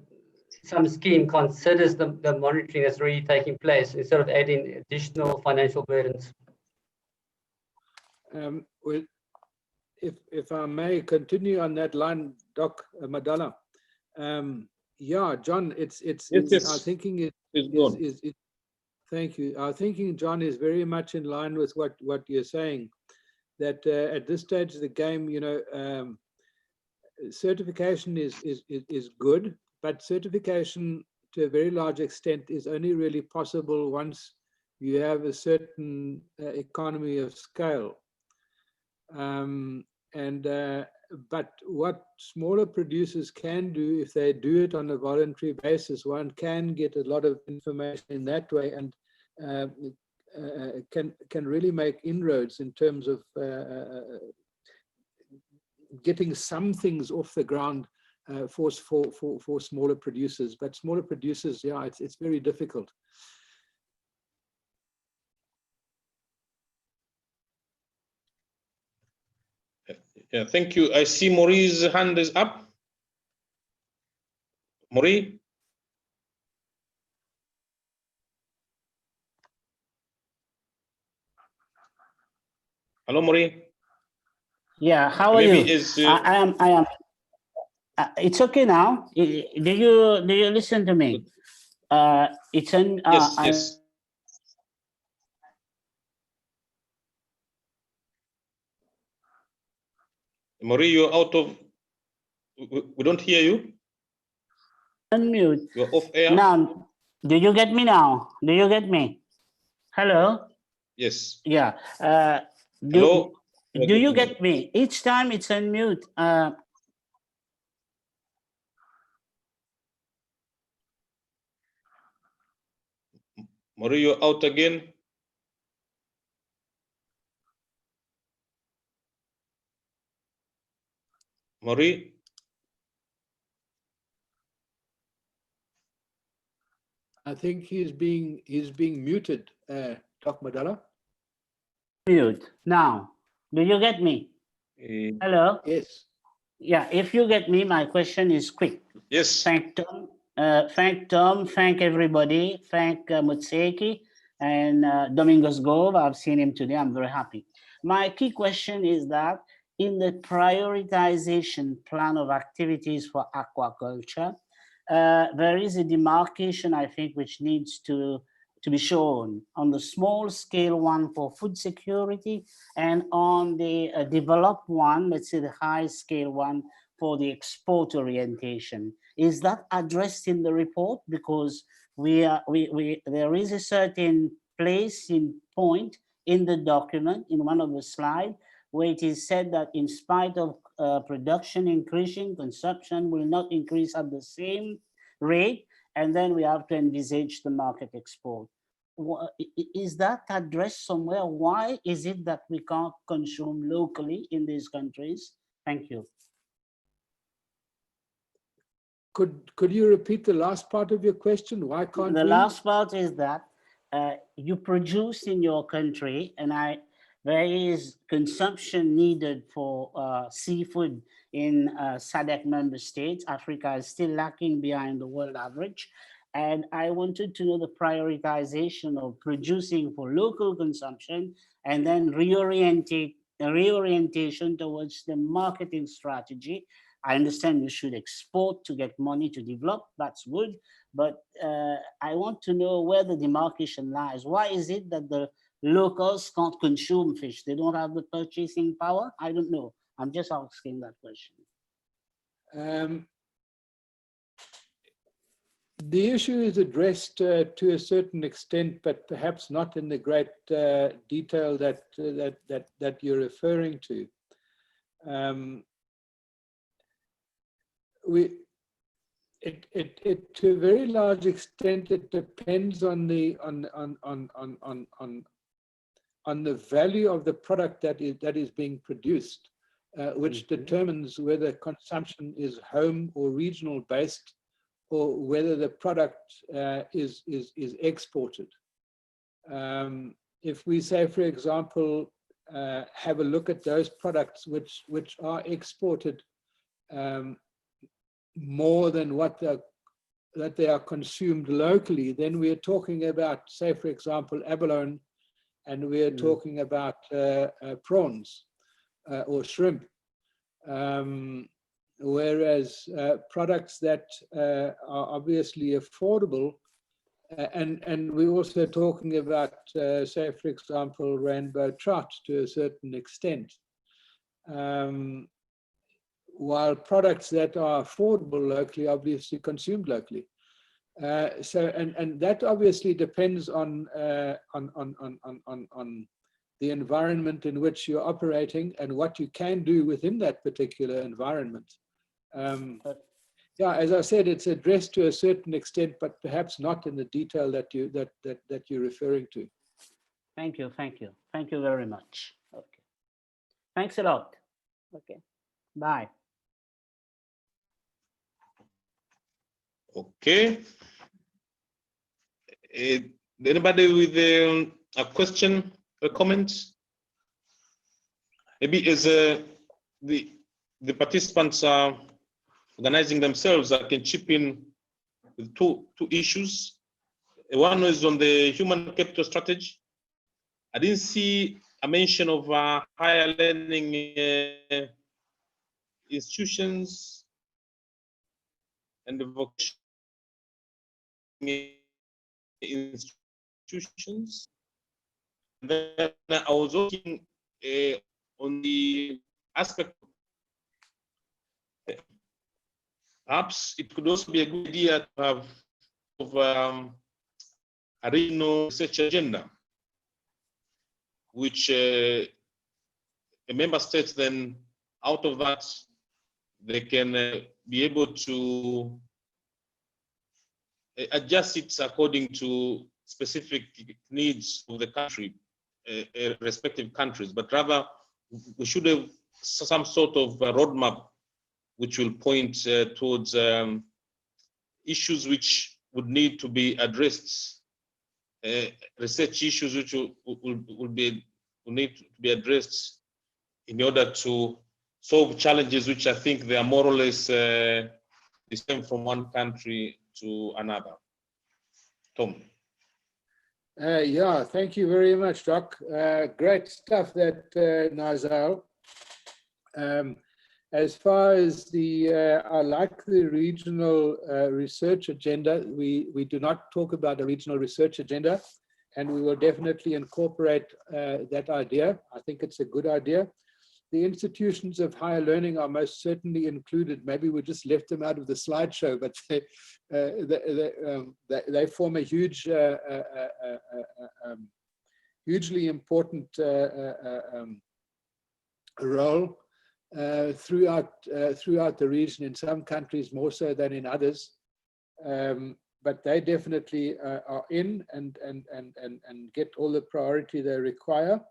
some scheme considers the monitoring that's already taking place instead of adding additional financial burdens. Well, if I may continue on that line, Doc Madala. Yeah, John, it's our thinking is thank you. Our thinking, John, is very much in line with what you're saying. That at this stage of the game, certification is good, but certification to a very large extent is only really possible once you have a certain economy of scale. But what smaller producers can do, if they do it on a voluntary basis, one can get a lot of information in that way, and can really make inroads in terms of getting some things off the ground for smaller producers. But smaller producers, yeah, it's very difficult. Yeah, thank you. I see Maureen's hand is up. Maureen? Hello, Maureen. Yeah, how are you? I am. It's okay now. Do you listen to me? It's an. Yes. Maureen, you're out of. We don't hear you. Unmute. You're off air. Now, do you get me now? Do you get me? Hello? Yes. Yeah. Hello? Do you get me? Each time it's unmute. Maureen, you're out again. Maureen? I think he's being muted, Doc Madala. Mute. Now, do you get me? Hello? Yes. Yeah, if you get me, my question is quick. Yes. Thank Tom. Thank everybody. Thank Mutseki and Domingos Gove. I've seen him today. I'm very happy. My key question is that in the prioritization plan of activities for aquaculture, there is a demarcation, I think, which needs to be shown on the small scale one for food security and on the developed one, let's say the high scale one for the export orientation. Is that addressed in the report? Because there is a certain place in point in the document, in one of the slides, where it is said that in spite of production increasing, consumption will not increase at the same rate, and then we have to envisage the market export. Is that addressed somewhere? Why is it that we can't consume locally in these countries? Thank you. Could you repeat the last part of your question? Why can't we? The last part is that you produce in your country, and there is consumption needed for seafood in SADC member states. Africa is still lacking behind the world average. And I wanted to know the prioritization of producing for local consumption and then reorientation towards the marketing strategy. I understand you should export to get money to develop, that's good. But I want to know where the demarcation lies. Why is it that the locals can't consume fish? They don't have the purchasing power? I don't know. I'm just asking that question. The issue is addressed to a certain extent, but perhaps not in the great detail that you're referring to. To a very large extent, it depends on the value of the product that is being produced, which determines whether consumption is home or regional based, or whether the product is exported. If we say, for example, have a look at those products which are exported more than that they are consumed locally, then we are talking about, say, for example, abalone, and we are talking about prawns or shrimp. Whereas products that are obviously affordable, and we're also talking about, say, for example, rainbow trout to a certain extent. While products that are affordable locally, obviously consumed locally. And that obviously depends on the environment in which you're operating and what you can do within that particular environment. Yeah, as I said, it's addressed to a certain extent, but perhaps not in the detail that you're referring to. Thank you very much. Okay, thanks a lot. Okay, bye. Okay. Anybody with a question, a comment? Maybe as the participants are organizing themselves, I can chip in with two issues. One is on the human capital strategy. I didn't see a mention of higher learning institutions and the vocational institutions. Then I was looking on the aspect. Perhaps it could also be a good idea to have a regional research agenda, which a member states then out of that they can be able to adjust it according to specific needs of the country, respective countries, but rather we should have some sort of a roadmap which will point towards issues which would need to be addressed, research issues which will need to be addressed in order to solve challenges which I think they are more or less the same from one country to another. Tom. Yeah, thank you very much, Doc. Great stuff, that Nazal. As far as I like the regional research agenda. We do not talk about a regional research agenda, and we will definitely incorporate that idea. I think it's a good idea. The institutions of higher learning are most certainly included. Maybe we just left them out of the slideshow, but they form a hugely important role throughout the region. In some countries more so than in others, but they definitely are in and get all the priority they require.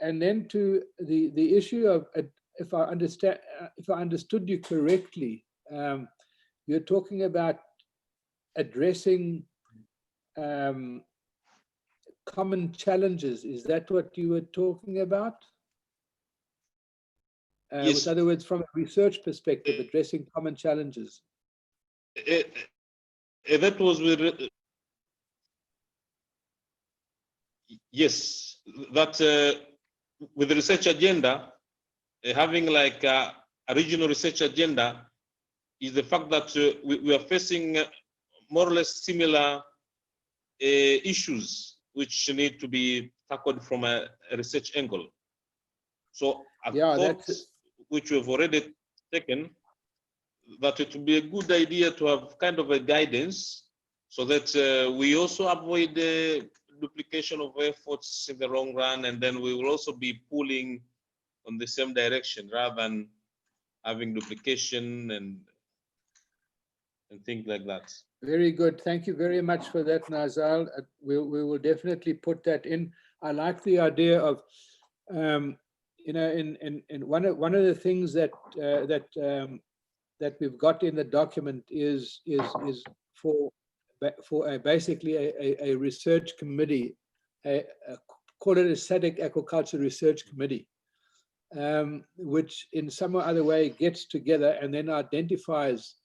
And then to the issue of, if I understood you correctly, you're talking about addressing common challenges. Is that what you were talking about? Yes. In other words, from a research perspective, addressing common challenges. That was with, yes, that with the research agenda, having like a regional research agenda is the fact that we are facing more or less similar issues which need to be tackled from a research angle. So I thought, which we've already taken, that it would be a good idea to have kind of a guidance so that we also avoid the duplication of efforts in the long run, and then we will also be pulling on the same direction rather than having duplication and things like that. Very good. Thank you very much for that, Nazal. We will definitely put that in. I like the idea of, you know, in one of the things that that we've got in the document is for basically a research committee, call it a SADC Aquaculture Research Committee, which in some or other way gets together and then identifies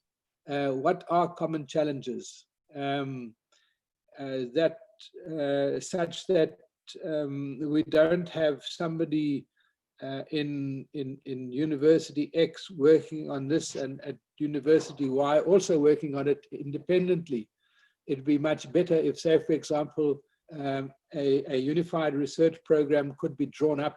what are common challenges, that such that we don't have somebody in University X working on this and at University Y also working on it independently. It'd be much better if, say, for example, a unified research program could be drawn up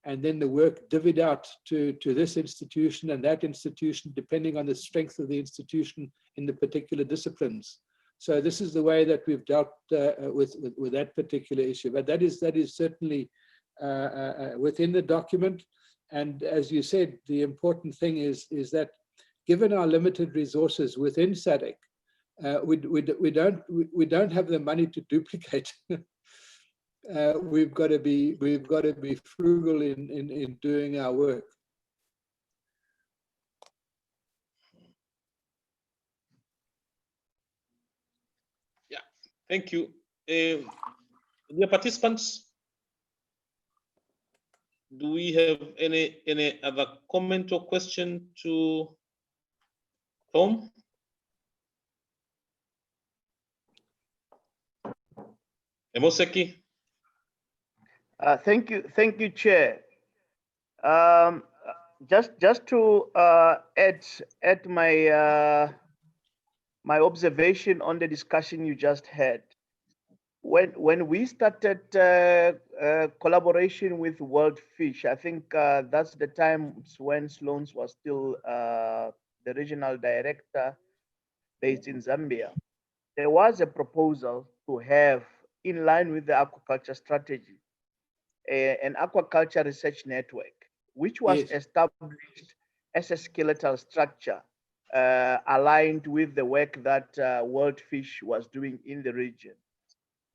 and then the work divvied out to this institution and that institution, depending on the strength of the institution in the particular disciplines. So this is the way that we've dealt with that particular issue. But that is certainly within the document. And as you said, the important thing is that given our limited resources within SADC, we don't have the money to duplicate. We've got to be frugal in doing our work. Thank you. Dear participants, do we have any other comment or question to Tom? Moseki? Thank you, Chair. Just to add my my observation on the discussion you just had. When we started collaboration with World Fish, I think that's the time when Sloan was still the regional director based in Zambia. There was a proposal to have, in line with the aquaculture strategy, an aquaculture research network, which was established as a skeletal structure aligned with the work that World Fish was doing in the region.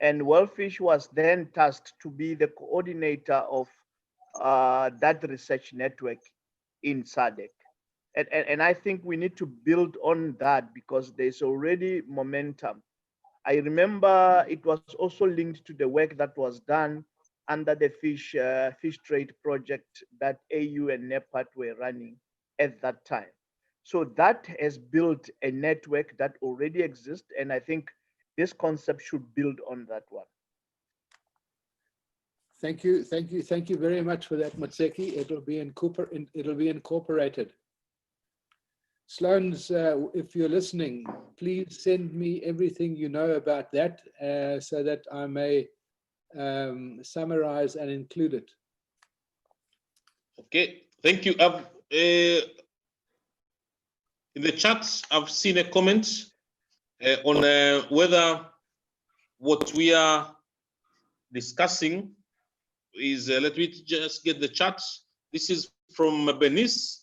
And World Fish was then tasked to be the coordinator of that research network in SADC. And I think we need to build on that because there's already momentum. I remember it was also linked to the work that was done under the fish trade project that AU and NEPAD were running at that time. So that has built a network that already exists, and I think this concept should build on that one. Thank you very much for that, Motseki. It'll be incorporated. Sloan's, if you're listening, please send me everything you know about that so that I may summarize and include it. Okay, thank you. In the chat, I've seen a comment on whether what we are discussing is, let me just get the chat. This is from Benis.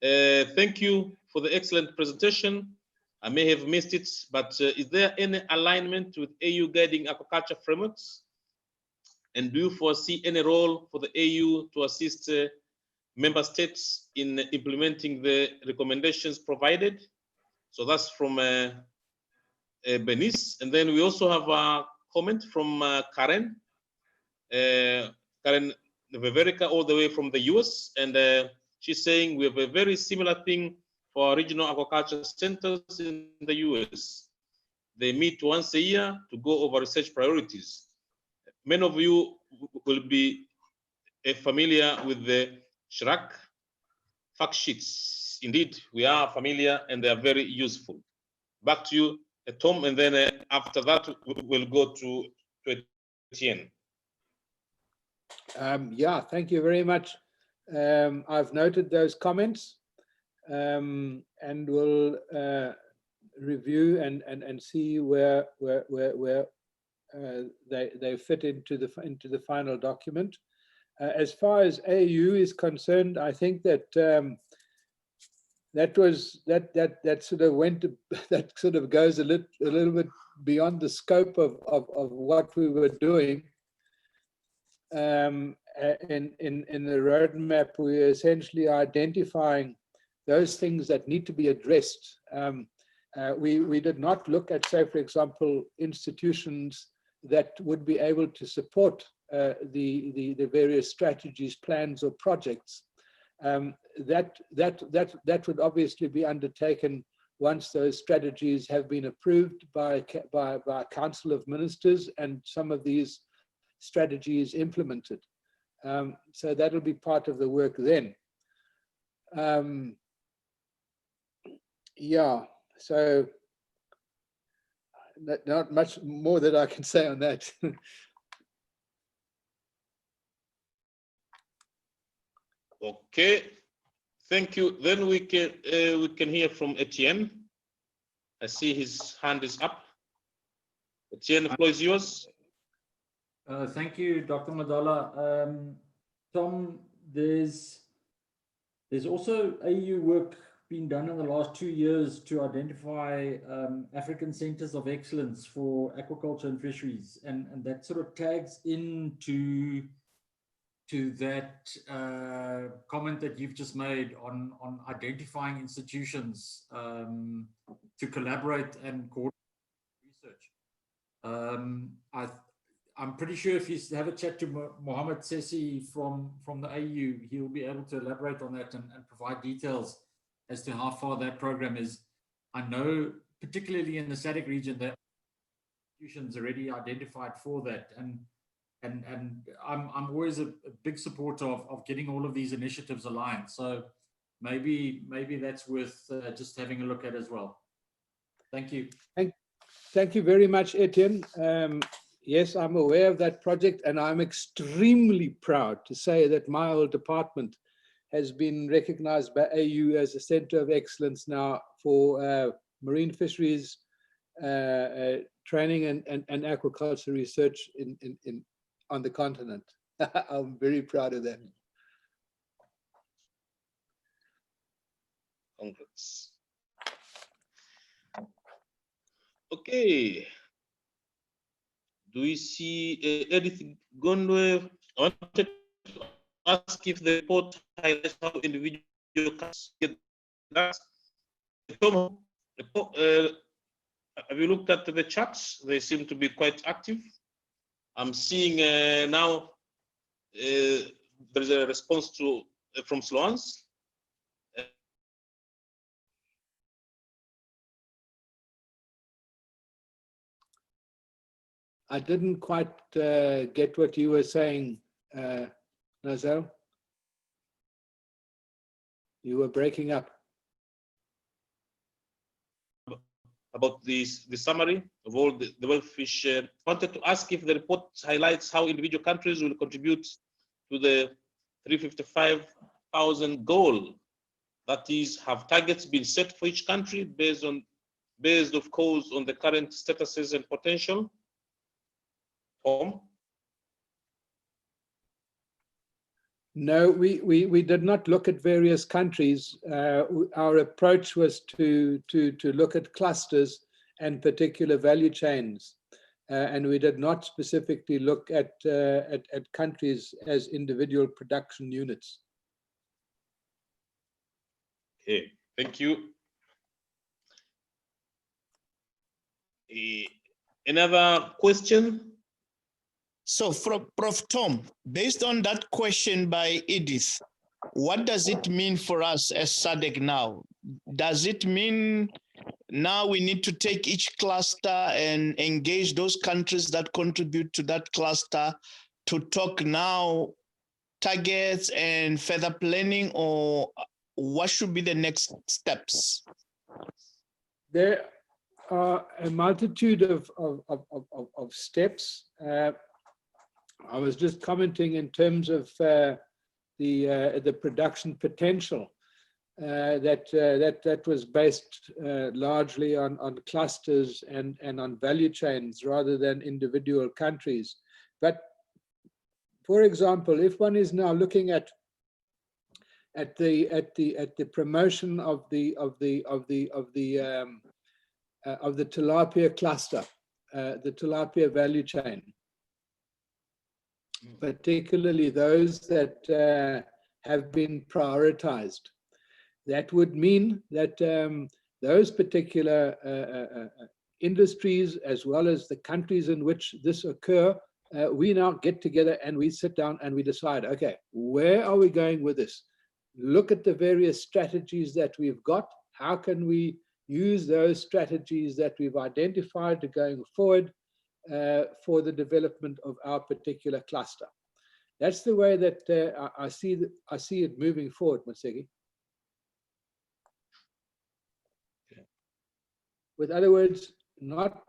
Thank you for the excellent presentation. I may have missed it, but is there any alignment with AU guiding aquaculture frameworks? And do you foresee any role for the AU to assist member states in implementing the recommendations provided? So that's from Benis. And then we also have a comment from Karen. Karen Veverica, all the way from the US. And she's saying we have a very similar thing for regional aquaculture centers in the US. They meet once a year to go over research priorities. Many of you will be familiar with the SHRAC fact sheets. Indeed, we are familiar and they are very useful. Back to you, Tom, and then after that, we'll go to Etienne. Yeah, thank you very much. I've noted those comments and we'll review and see where they fit into the final document. As far as AU is concerned, I think that that sort of goes a little bit beyond the scope of what we were doing. In the roadmap, we're essentially identifying those things that need to be addressed. We did not look at, say, for example, institutions that would be able to support the various strategies, plans, or projects. That would obviously be undertaken once those strategies have been approved by Council of Ministers and some of these strategies implemented. So that'll be part of the work then. Yeah, so not much more that I can say on that. Okay, thank you. Then we can hear from Etienne. I see his hand is up. Etienne, the floor is yours. Thank you, Dr. Madala. Tom, there's also AU work being done in the last 2 years to identify African centers of excellence for aquaculture and fisheries, and that sort of tags into that comment that you've just made on identifying institutions to collaborate and coordinate research. I'm pretty sure if you have a chat to Mohammed Sessi from the AU, he'll be able to elaborate on that and provide details as to how far that program is. I know, particularly in the SADC region, that institutions already identified for that, and I'm always a big supporter of getting all of these initiatives aligned. So maybe that's worth just having a look at as well. Thank you. Thank you very much, Etienne. Yes, I'm aware of that project, and I'm extremely proud to say that my old department has been recognized by AU as a center of excellence now for marine fisheries training and aquaculture research on the continent. I'm very proud of that. Congrats. Okay. Do we see Edith Gondwe? I wanted to ask if the report highlights how individual countries get that. Tom, have you looked at the charts? They seem to be quite active. I'm seeing now there's a response to from Sloans. I didn't quite get what you were saying, Nazal. You were breaking up. About the summary of all the wellfish. Wanted to ask if the report highlights how individual countries will contribute to the 355,000 goal. That is, have targets been set for each country based of course on the current statuses and potential? Tom? No, we did not look at various countries. Our approach was to look at clusters and particular value chains, and we did not specifically look at countries as individual production units. Okay, thank you. Another question? So, Prof. Tom, based on that question by Edith, what does it mean for us as SADC now? Does it mean now we need to take each cluster and engage those countries that contribute to that cluster to talk now targets and further planning, or what should be the next steps? There are a multitude of steps. I was just commenting in terms of the production potential that was based largely on clusters and on value chains rather than individual countries. But for example, if one is now looking at the promotion of the tilapia cluster, the tilapia value chain, particularly those that have been prioritized. That would mean that those particular industries, as well as the countries in which this occur, we now get together and we sit down and we decide, okay, where are we going with this? Look at the various strategies that we've got. How can we use those strategies that we've identified to going forward for the development of our particular cluster? That's the way that I see it moving forward, Moseki. With other words, not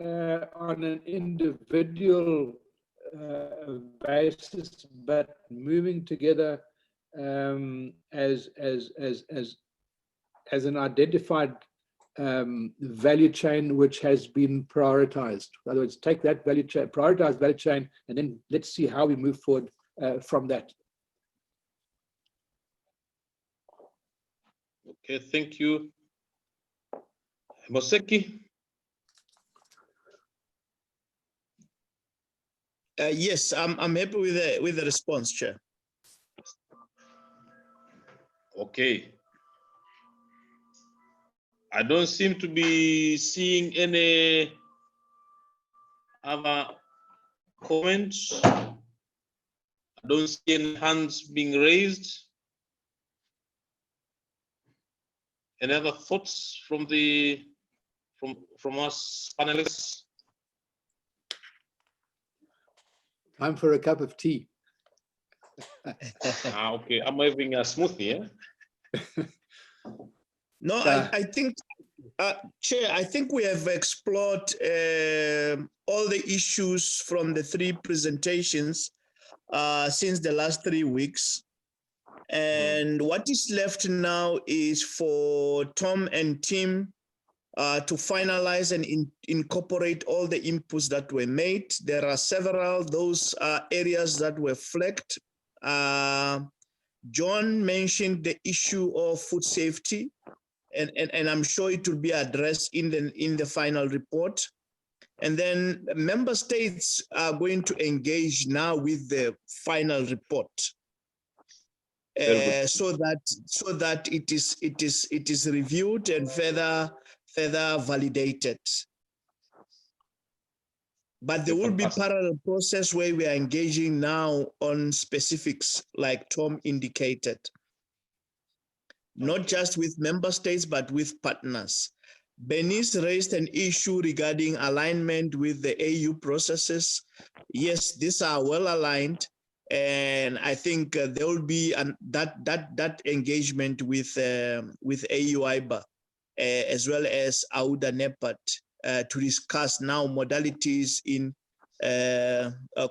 on an individual basis, but moving together as an identified value chain which has been prioritized. In other words, take that value chain, prioritize value chain, and then let's see how we move forward from that. Okay, thank you. Moseki? Yes, I'm happy with the response, Chair. Okay. I don't seem to be seeing any other comments? I don't see any hands being raised. Any other thoughts from us panelists? Time for a cup of tea. Okay, I'm having a smoothie. No, I think, Chair, I think we have explored all the issues from the 3 presentations since the last 3 weeks. And what is left now is for Tom and Tim to finalize and incorporate all the inputs that were made. There are several those areas that were flagged. John mentioned the issue of food safety, and I'm sure it will be addressed in the final report. And then member states are going to engage now with the final report, so that it is reviewed and further validated. But there will be parallel process where we are engaging now on specifics, like Tom indicated, not just with member states, but with partners. Bernice raised an issue regarding alignment with the AU processes. Yes, these are well aligned, and I think there will be that engagement with AU-IBA as well as AUDA NEPAT to discuss now modalities in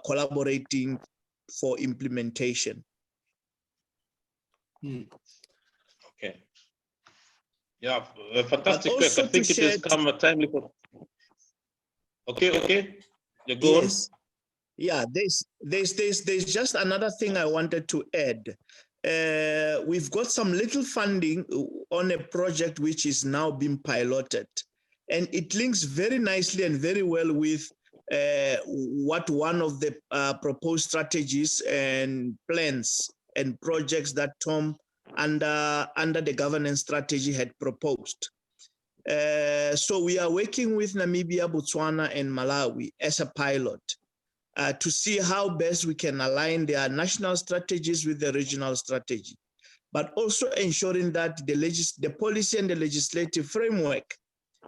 collaborating for implementation. Okay. Yeah, fantastic. I think it has come a timely. Okay. You go yes. On. Yeah, there's just another thing I wanted to add. We've got some little funding on a project which is now being piloted, and it links very nicely and very well with what one of the proposed strategies and plans and projects that Tom under the governance strategy had proposed. So we are working with Namibia, Botswana, and Malawi as a pilot to see how best we can align their national strategies with the regional strategy, but also ensuring that the policy and the legislative framework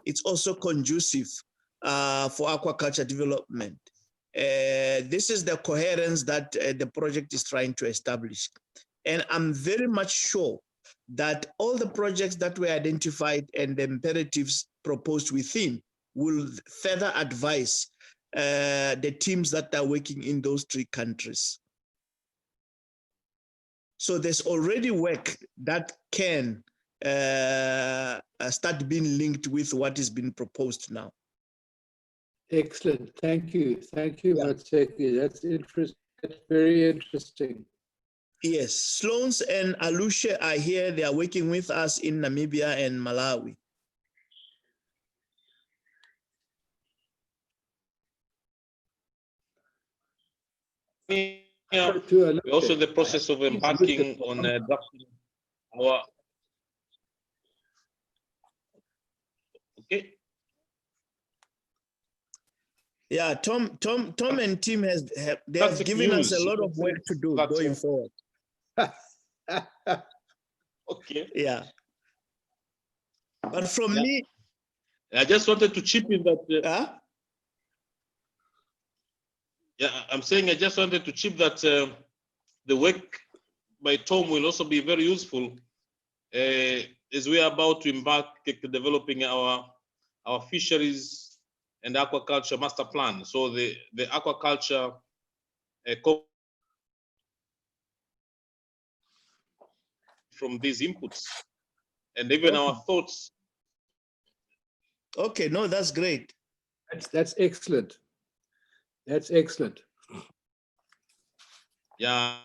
is also conducive for aquaculture development. This is the coherence that the project is trying to establish. And I'm very much sure that all the projects that were identified and the imperatives proposed within will further advise the teams that are working in those 3 countries. So there's already work that can start being linked with what is being proposed now. Excellent. Thank you. Thank you, Matseki. That's interesting. That's very interesting. Yes, Sloans and Alusha are here. They are working with us in Namibia and Malawi. Yeah, we're also in the process of embarking on drafting our. Okay. Yeah, Tom and Tim they have given us a lot of work to do going forward. Okay. Yeah. But from me, I just wanted to chip in that. Yeah, I'm saying I just wanted to chip that the work by Tom will also be very useful as we are about to embark developing our fisheries and aquaculture master plan. So the aquaculture from these inputs and even our thoughts. Okay, no, that's great. That's excellent. That's excellent. Yeah.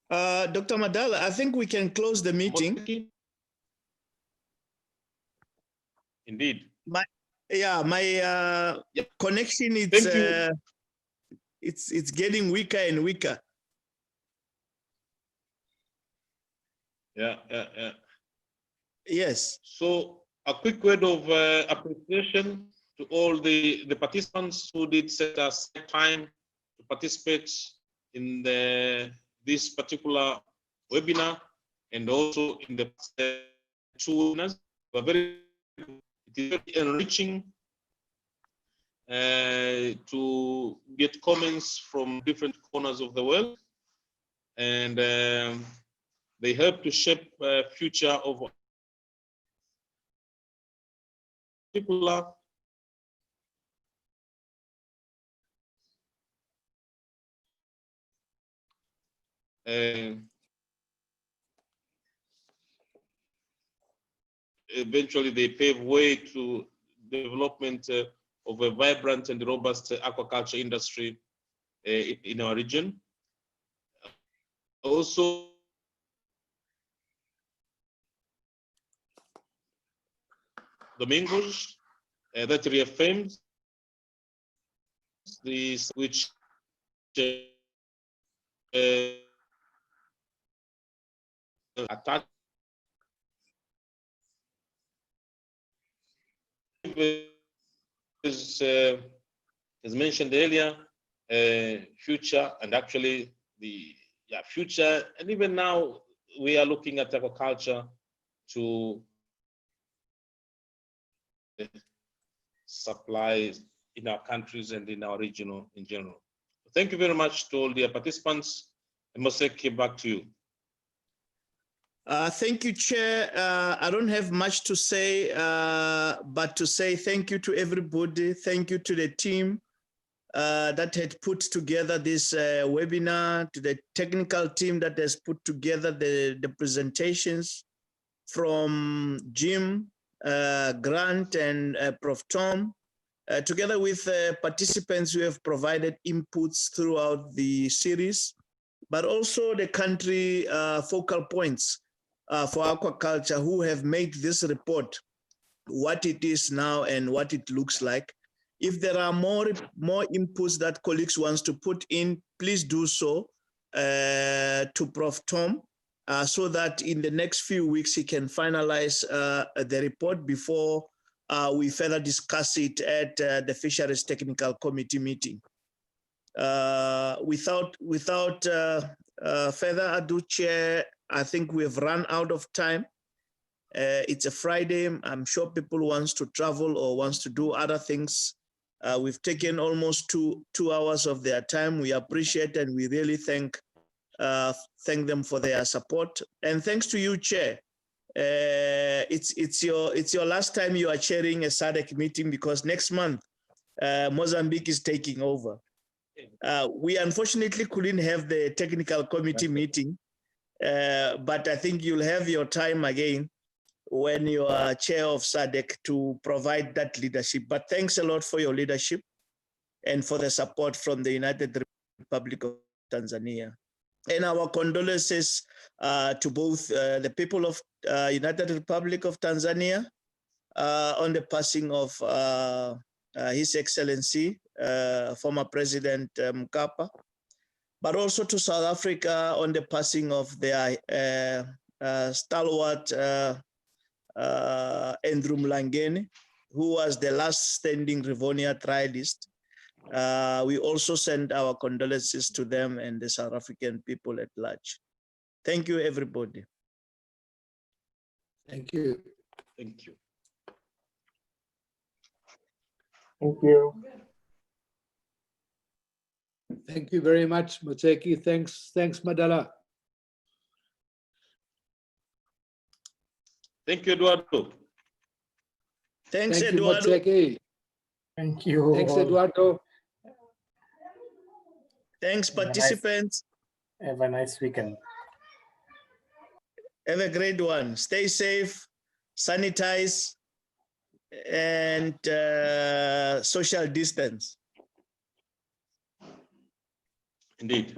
Dr. Madala, I think we can close the meeting. Indeed. My connection it's getting weaker and weaker. Yeah. Yes. So a quick word of appreciation to all the participants who did set aside time to participate in this particular webinar, and also in the two webinars. It is very enriching to get comments from different corners of the world, and they help to shape future of people. Eventually, they pave way to development of a vibrant and robust aquaculture industry in our region. Also, Domingos that reaffirms this, which attached as mentioned earlier, future, and actually the future, and even now we are looking at aquaculture to supply in our countries and in our region in general. Thank you very much to all the participants. Moseki, back to you. Thank you, Chair. I don't have much to say, but to say thank you to everybody. Thank you to the team that had put together this webinar, to the technical team that has put together the presentations, from Jim, Grant, and Prof. Tom, together with participants who have provided inputs throughout the series, but also the country focal points for aquaculture who have made this report what it is now and what it looks like. If there are more inputs that colleagues wants to put in, please do so to Prof. Tom, so that in the next few weeks he can finalize the report before we further discuss it at the Fisheries Technical Committee meeting. Without further ado, Chair, I think we've run out of time. It's a Friday. I'm sure people wants to travel or wants to do other things. We've taken almost two hours of their time. We appreciate and we really thank them for their support. And thanks to you, Chair. It's your last time you are chairing a SADC meeting, because next month Mozambique is taking over. We unfortunately couldn't have the technical committee meeting, but I think you'll have your time again when you are chair of SADC to provide that leadership. But thanks a lot for your leadership and for the support from the United Republic of Tanzania. And our condolences to both the people of United Republic of Tanzania on the passing of His Excellency, former President Mkapa, but also to South Africa on the passing of their stalwart Andrew Mlangeni, who was the last standing Rivonia trialist. We also send our condolences to them and the South African people at large. Thank you, everybody. Thank you. Thank you. Thank you. Thank you very much, Moseki. Thanks, Madala. Thank you, Eduardo. Thanks, Thank Eduardo. you, Moseki. Thank you. Thanks, Eduardo. Thanks, participants. Have a nice weekend. Have a great one. Stay safe, sanitize, and social distance. Indeed.